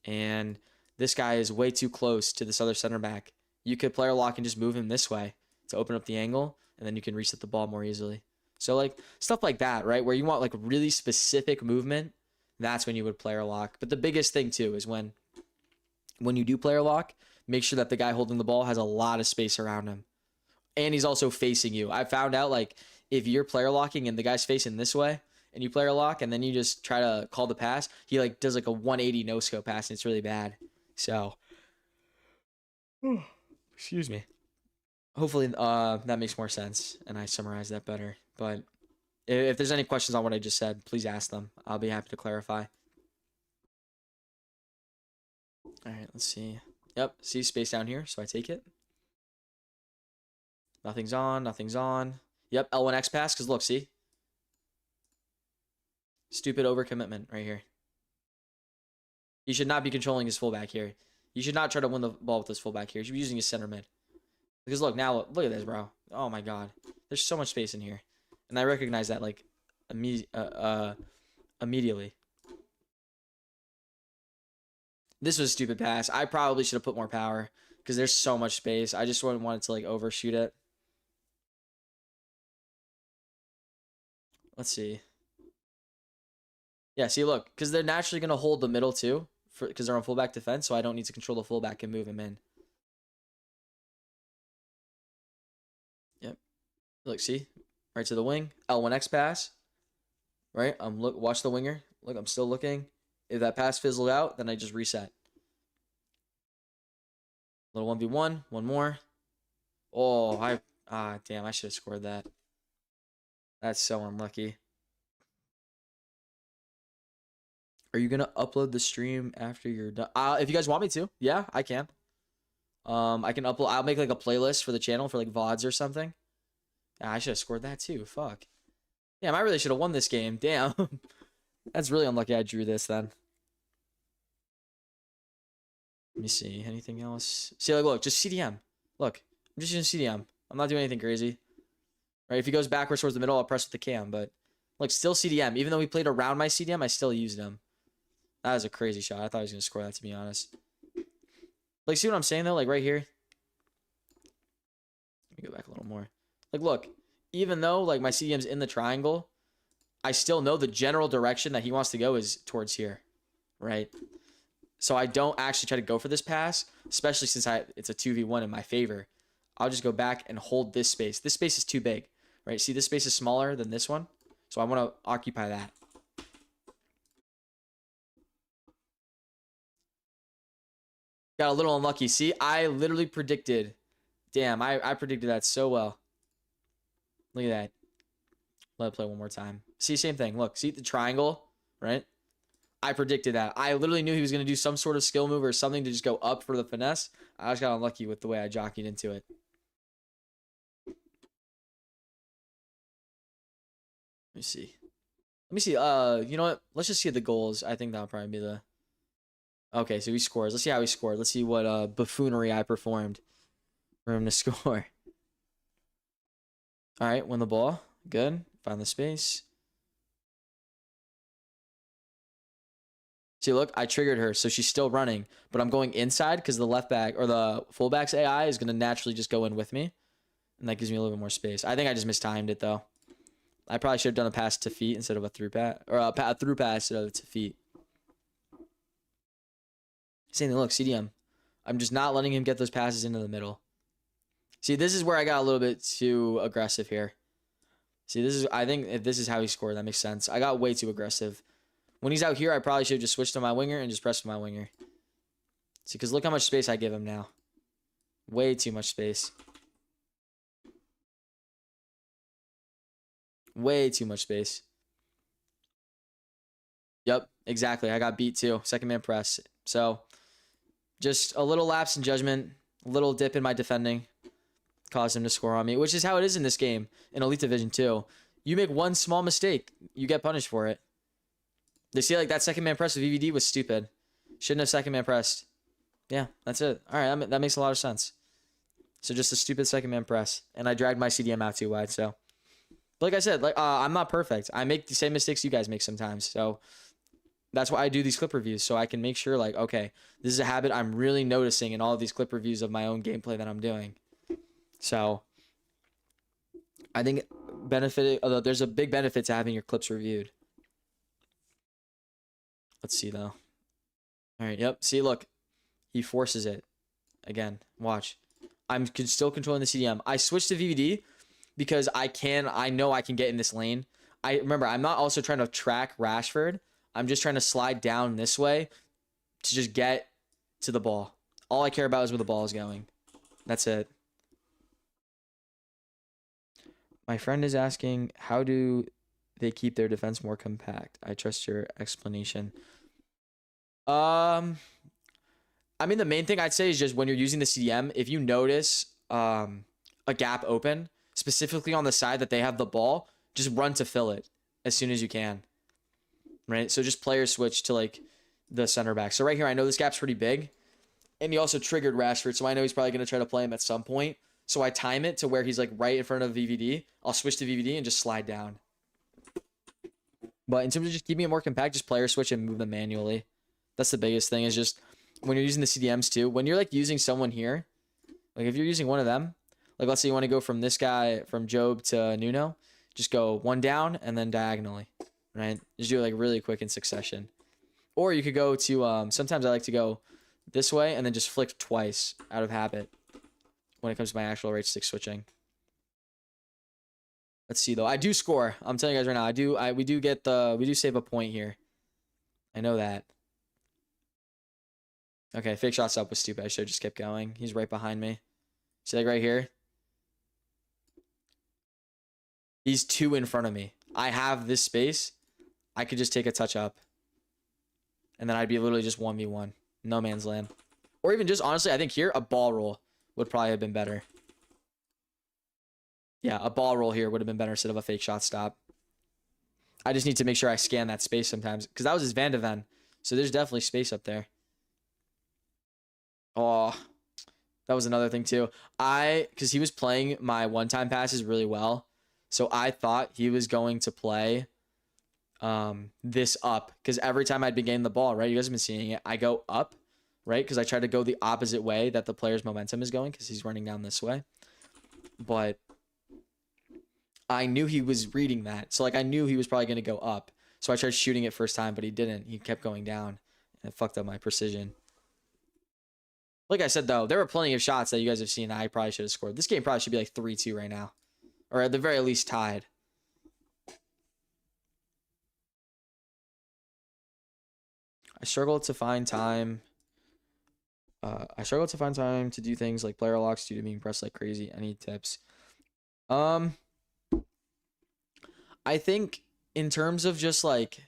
S1: and this guy is way too close to this other center back. You could player lock and just move him this way to open up the angle, and then you can reset the ball more easily. So like stuff like that, right? Where you want like really specific movement, that's when you would player lock. But the biggest thing too is when you do player lock, make sure that the guy holding the ball has a lot of space around him. And he's also facing you. I found out like if you're player locking and the guy's facing this way and you player lock and then you just try to call the pass, he like does like a 180 no scope pass and it's really bad. So excuse me. Hopefully that makes more sense and I summarized that better. But if there's any questions on what I just said, please ask them. I'll be happy to clarify. All right, let's see. Yep, see space down here, so I take it. Nothing's on, nothing's on. Yep, L1X pass, because look, see? Stupid overcommitment right here. He should not be controlling his fullback here. You should not try to win the ball with this fullback here. You should be using his center mid. Because look, now, look at this, bro. Oh my god. There's so much space in here. And I recognize that, like, immediately. This was a stupid pass. I probably should have put more power. Because there's so much space. I just wouldn't want it to, like, overshoot it. Let's see. Yeah, see, look. Because they're naturally going to hold the middle, too. Because they're on fullback defense. So I don't need to control the fullback and move him in. Yep. Look, see? Right to the wing. L1X pass. Right? Watch the winger. Look, I'm still looking. If that pass fizzled out, then I just reset. Little 1v1. One more. Oh, damn, I should have scored that. That's so unlucky. Are you gonna upload the stream after you're done? If you guys want me to, yeah, I can. I can upload. I'll make like a playlist for the channel for like VODs or something. I should have scored that too. Fuck. Damn, I really should have won this game. Damn. That's really unlucky I drew this then. Let me see. Anything else? See, like, look, just CDM. Look, I'm just using CDM. I'm not doing anything crazy. Right? If he goes backwards towards the middle, I'll press with the cam. But, like, still CDM. Even though he played around my CDM, I still used him. That was a crazy shot. I thought he was going to score that, to be honest. Like, see what I'm saying, though? Like, right here. Let me go back a little more. Like, look. Even though, like, my CDM's in the triangle, I still know the general direction that he wants to go is towards here. Right? So I don't actually try to go for this pass, especially since it's a 2v1 in my favor. I'll just go back and hold this space. This space is too big, right? See, this space is smaller than this one. So I want to occupy that. Got a little unlucky. See, I literally predicted. Damn, I predicted that so well. Look at that. Let it play one more time. See, same thing. Look, see the triangle, right? I predicted that. I literally knew he was going to do some sort of skill move or something to just go up for the finesse. I just got unlucky with the way I jockeyed into it. Let me see. Let me see. You know what? Let's just see the goals. I think that'll probably be the... Okay, so he scores. Let's see how he scored. Let's see what buffoonery I performed for him to score. All right, win the ball. Good. Find the space. See, look, I triggered her, so she's still running, but I'm going inside because the left back or the fullback's AI is going to naturally just go in with me, and that gives me a little bit more space. I think I just mistimed it, though. I probably should have done a pass to feet instead of a through pass, or a through pass instead of to feet. Same thing, look, CDM. I'm just not letting him get those passes into the middle. See, this is where I got a little bit too aggressive here. See, I think if this is how he scored, that makes sense. I got way too aggressive. When he's out here, I probably should have just switched to my winger and just pressed my winger. See, because look how much space I give him now. Way too much space. Way too much space. Yep, exactly. I got beat too. Second man press. So, just a little lapse in judgment. A little dip in my defending. caused him to score on me, which is how it is in this game in Elite Division 2. You make one small mistake, you get punished for it. They see like that second man press with VVD was stupid. Shouldn't have second man pressed. Yeah, that's it. All right, that makes a lot of sense. So just a stupid second man press, and I dragged my CDM out too wide. So, but like I said, I'm not perfect. I make the same mistakes you guys make sometimes. So that's why I do these clip reviews, so I can make sure like, okay, this is a habit I'm really noticing in all of these clip reviews of my own gameplay that I'm doing. So I think there's a big benefit to having your clips reviewed. Let's see though. All right, yep. See, look, he forces it again. Watch. I'm still controlling the CDM. I switched to VVD because I know I can get in this lane. Remember, I'm not also trying to track Rashford. I'm just trying to slide down this way to just get to the ball. All I care about is where the ball is going. That's it. My friend is asking, how do they keep their defense more compact? I trust your explanation. I mean, the main thing I'd say is just when you're using the CDM, if you notice a gap open, specifically on the side that they have the ball, just run to fill it as soon as you can. Right? So just player switch to like the center back. So right here, I know this gap's pretty big. And he also triggered Rashford, so I know he's probably going to try to play him at some point. So I time it to where he's like right in front of VVD. I'll switch to VVD and just slide down. But in terms of just keeping it more compact, just player switch and move them manually. That's the biggest thing, is just when you're using the CDMs too, when you're like using someone here, like if you're using one of them, like let's say you want to go from this guy, from Job to Nuno, just go one down and then diagonally, right? Just do it like really quick in succession. Or you could go to, sometimes I like to go this way and then just flick twice out of habit when it comes to my actual right stick switching. Let's see though. I do score. I'm telling you guys right now, we do save a point here. I know that. Okay, fake shots up was stupid. I should have just kept going. He's right behind me. See like right here? He's 2 in front of me. I have this space. I could just take a touch up. And then I'd be literally just 1v1. No man's land. Or even just, honestly, I think here, a ball roll would probably have been better. Yeah, a ball roll here would have been better instead of a fake shot stop. I just need to make sure I scan that space sometimes. Because that was his Van de Ven. So there's definitely space up there. Oh, that was another thing too. Because he was playing my one-time passes really well. So I thought he was going to play this up. Because every time I'd been getting the ball, right? You guys have been seeing it. I go up, right? Because I try to go the opposite way that the player's momentum is going. Because he's running down this way. But I knew he was reading that. So like I knew he was probably going to go up. So I tried shooting it first time, but he didn't. He kept going down. And it fucked up my precision. Like I said, though, there were plenty of shots that you guys have seen that I probably should have scored. This game probably should be like 3-2 right now. Or at the very least tied. I struggle to find time. To do things like player locks due to being pressed like crazy. Any tips? I think in terms of just like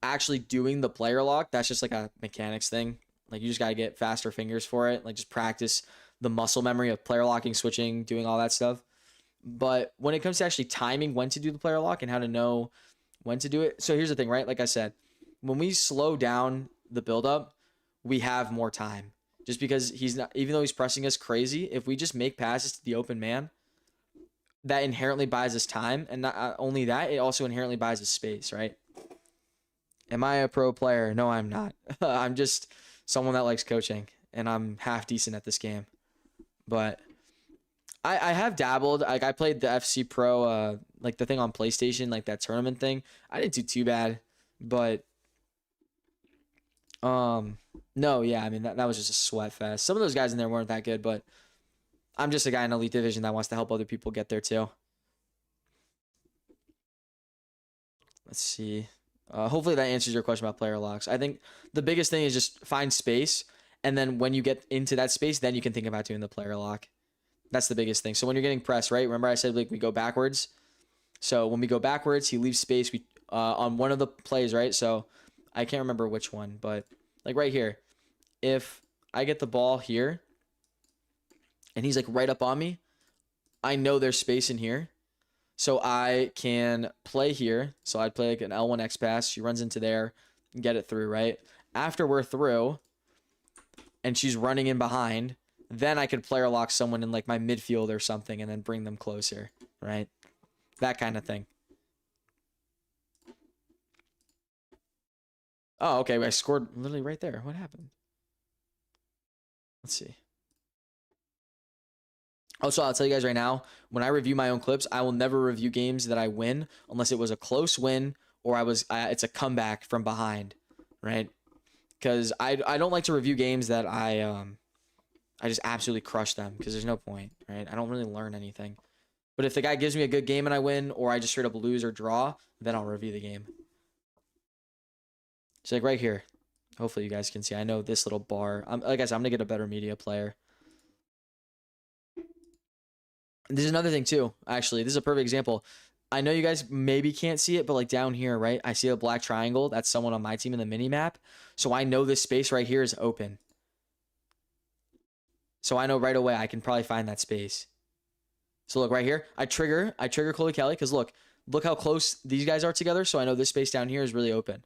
S1: actually doing the player lock, that's just like a mechanics thing. Like you just gotta get faster fingers for it. Like just practice the muscle memory of player locking, switching, doing all that stuff. But when it comes to actually timing when to do the player lock and how to know when to do it. So here's the thing, right? Like I said, when we slow down the buildup, we have more time. Just because he's not, even though he's pressing us crazy, if we just make passes to the open man, that inherently buys us time. And not only that, it also inherently buys us space, right? Am I a pro player? No, I'm not. I'm just someone that likes coaching, and I'm half decent at this game. But I have dabbled. Like I played the FC Pro, like the thing on PlayStation, like that tournament thing. I didn't do too bad, but no, yeah. I mean that was just a sweat fest. Some of those guys in there weren't that good, but I'm just a guy in Elite Division that wants to help other people get there too. Let's see. Hopefully that answers your question about player locks. I think the biggest thing is just find space, and then when you get into that space, then you can think about doing the player lock. That's the biggest thing. So when you're getting pressed, right? Remember I said like we go backwards. So when we go backwards, he leaves space. We on one of the plays, right? So I can't remember which one, but like right here, if I get the ball here, and he's like right up on me, I know there's space in here. So I can play here. So I'd play like an L1 X pass. She runs into there and get it through, right? After we're through and she's running in behind, then I could player lock someone in like my midfield or something and then bring them closer, right? That kind of thing. Oh, okay. I scored literally right there. What happened? Let's see. Also, I'll tell you guys right now, when I review my own clips, I will never review games that I win unless it was a close win or it's a comeback from behind, right? Because I don't like to review games that I just absolutely crush them because there's no point, right? I don't really learn anything. But if the guy gives me a good game and I win, or I just straight up lose or draw, then I'll review the game. So like right here, hopefully you guys can see. I know this little bar. Like I said, I'm gonna get a better media player. There's another thing too, actually. This is a perfect example. I know you guys maybe can't see it, but like down here, right? I see a black triangle. That's someone on my team in the mini map. So I know this space right here is open. So I know right away I can probably find that space. So look right here. I trigger Chloe Kelly because look how close these guys are together. So I know this space down here is really open.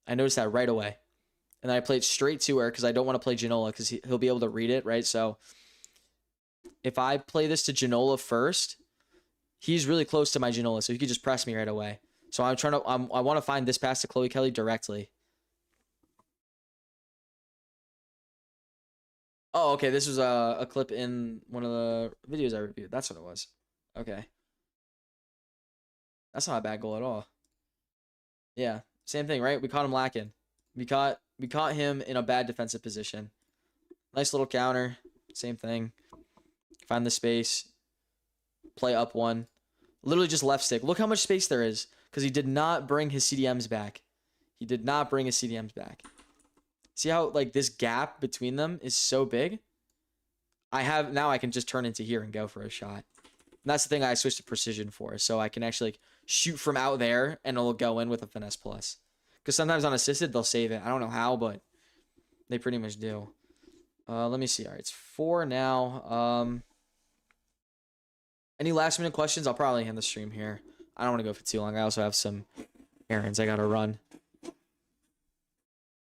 S1: I noticed that right away. And then I played straight to her because I don't want to play Janola because he'll be able to read it, right? So if I play this to Janola first, he's really close to my Janola, so he could just press me right away. So I'm trying to, I want to find this pass to Chloe Kelly directly. Oh, okay. This was a clip in one of the videos I reviewed. That's what it was. Okay. That's not a bad goal at all. Yeah. Same thing, right? We caught him lacking. We caught him in a bad defensive position. Nice little counter. Same thing. Find the space. Play up one. Literally just left stick. Look how much space there is because he did not bring his CDMs back. He did not bring his CDMs back. See how like this gap between them is so big? Now I can just turn into here and go for a shot. And that's the thing I switched to precision for. So I can actually like shoot from out there and it'll go in with a finesse plus. Because sometimes unassisted, they'll save it. I don't know how, but they pretty much do. Let me see. All right, it's 4 now. Any last minute questions? I'll probably end the stream here. I don't want to go for too long. I also have some errands I gotta run.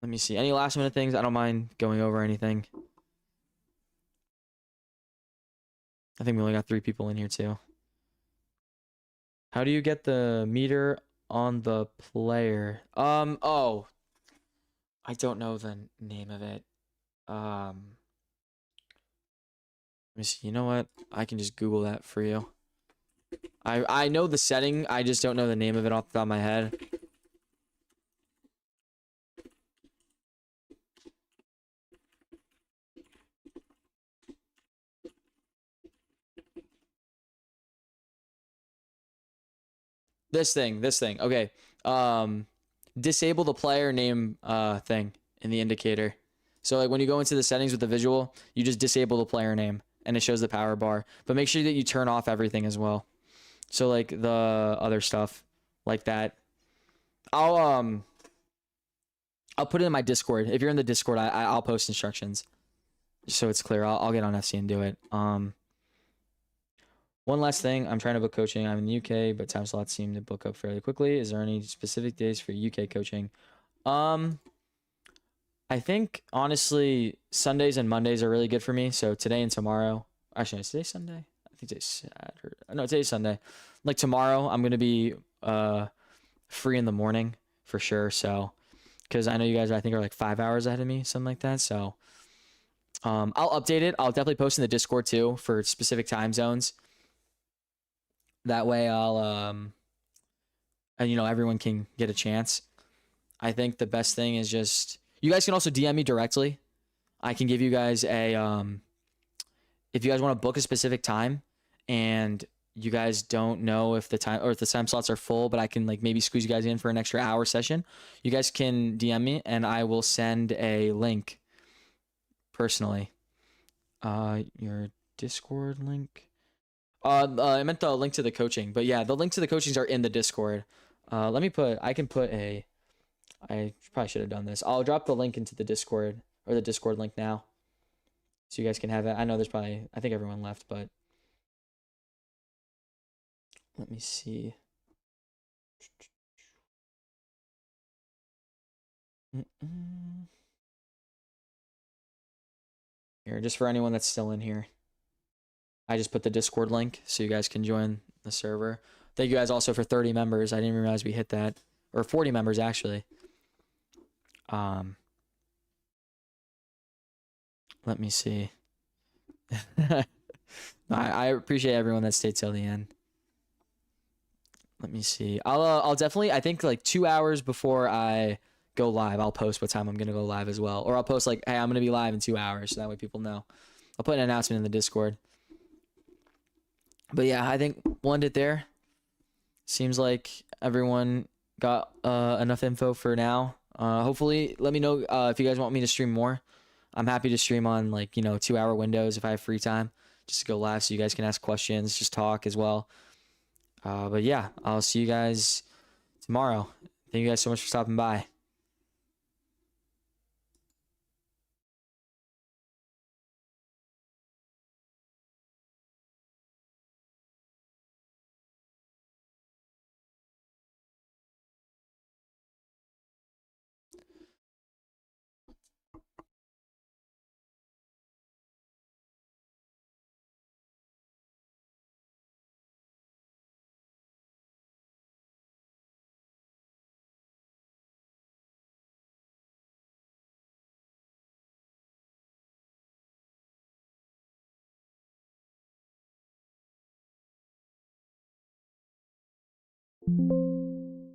S1: Let me see. Any last minute things? I don't mind going over anything. I think we only got 3 people in here too. How do you get the meter on the player? Oh. I don't know the name of it. Let me see. You know what? I can just Google that for you. I know the setting. I just don't know the name of it off the top of my head. This thing. Okay. Disable the player name thing in the indicator. So like when you go into the settings with the visual, you just disable the player name and it shows the power bar. But make sure that you turn off everything as well. So like the other stuff like that. I'll put it in my Discord. If you're in the Discord, I'll post instructions so it's clear. I'll get on FC and do it. One last thing, I'm trying to book coaching. I'm in the UK, but time slots seem to book up fairly quickly. Is there any specific days for UK coaching? I think honestly Sundays and Mondays are really good for me. So today and tomorrow. Actually, is today Sunday? I think today's Saturday. No, today's Sunday. Like tomorrow, I'm gonna be free in the morning for sure. So, because I know you guys, I think, are like 5 hours ahead of me, something like that. So, I'll update it. I'll definitely post in the Discord too for specific time zones. That way, and you know, everyone can get a chance. I think the best thing is just you guys can also DM me directly. I can give you guys a if you guys want to book a specific time and you guys don't know if the time slots are full, but I can like maybe squeeze you guys in for an extra hour session. You guys can DM me and I will send a link personally. Your Discord link. I meant the link to the coaching, but yeah, the link to the coachings are in the Discord. I can put I probably should have done this. I'll drop the link into the Discord or the Discord link now. so you guys can have it. I know there's probably, I think everyone left, but let me see. Here, just for anyone that's still in here, I just put the Discord link so you guys can join the server. Thank you guys also for 30 members. I didn't realize we hit that, or 40 members actually. Let me see. I appreciate everyone that stayed till the end. Let me see. I'll definitely, I think like 2 hours before I go live, I'll post what time I'm gonna go live as well, or I'll post like, hey, I'm gonna be live in 2 hours, so that way people know. I'll put an announcement in the Discord. But yeah, I think we'll end it there. Seems like everyone got enough info for now. Hopefully, let me know if you guys want me to stream more. I'm happy to stream on like 2 hour windows if I have free time, just to go live so you guys can ask questions, just talk as well. But yeah, I'll see you guys tomorrow. Thank you guys so much for stopping by.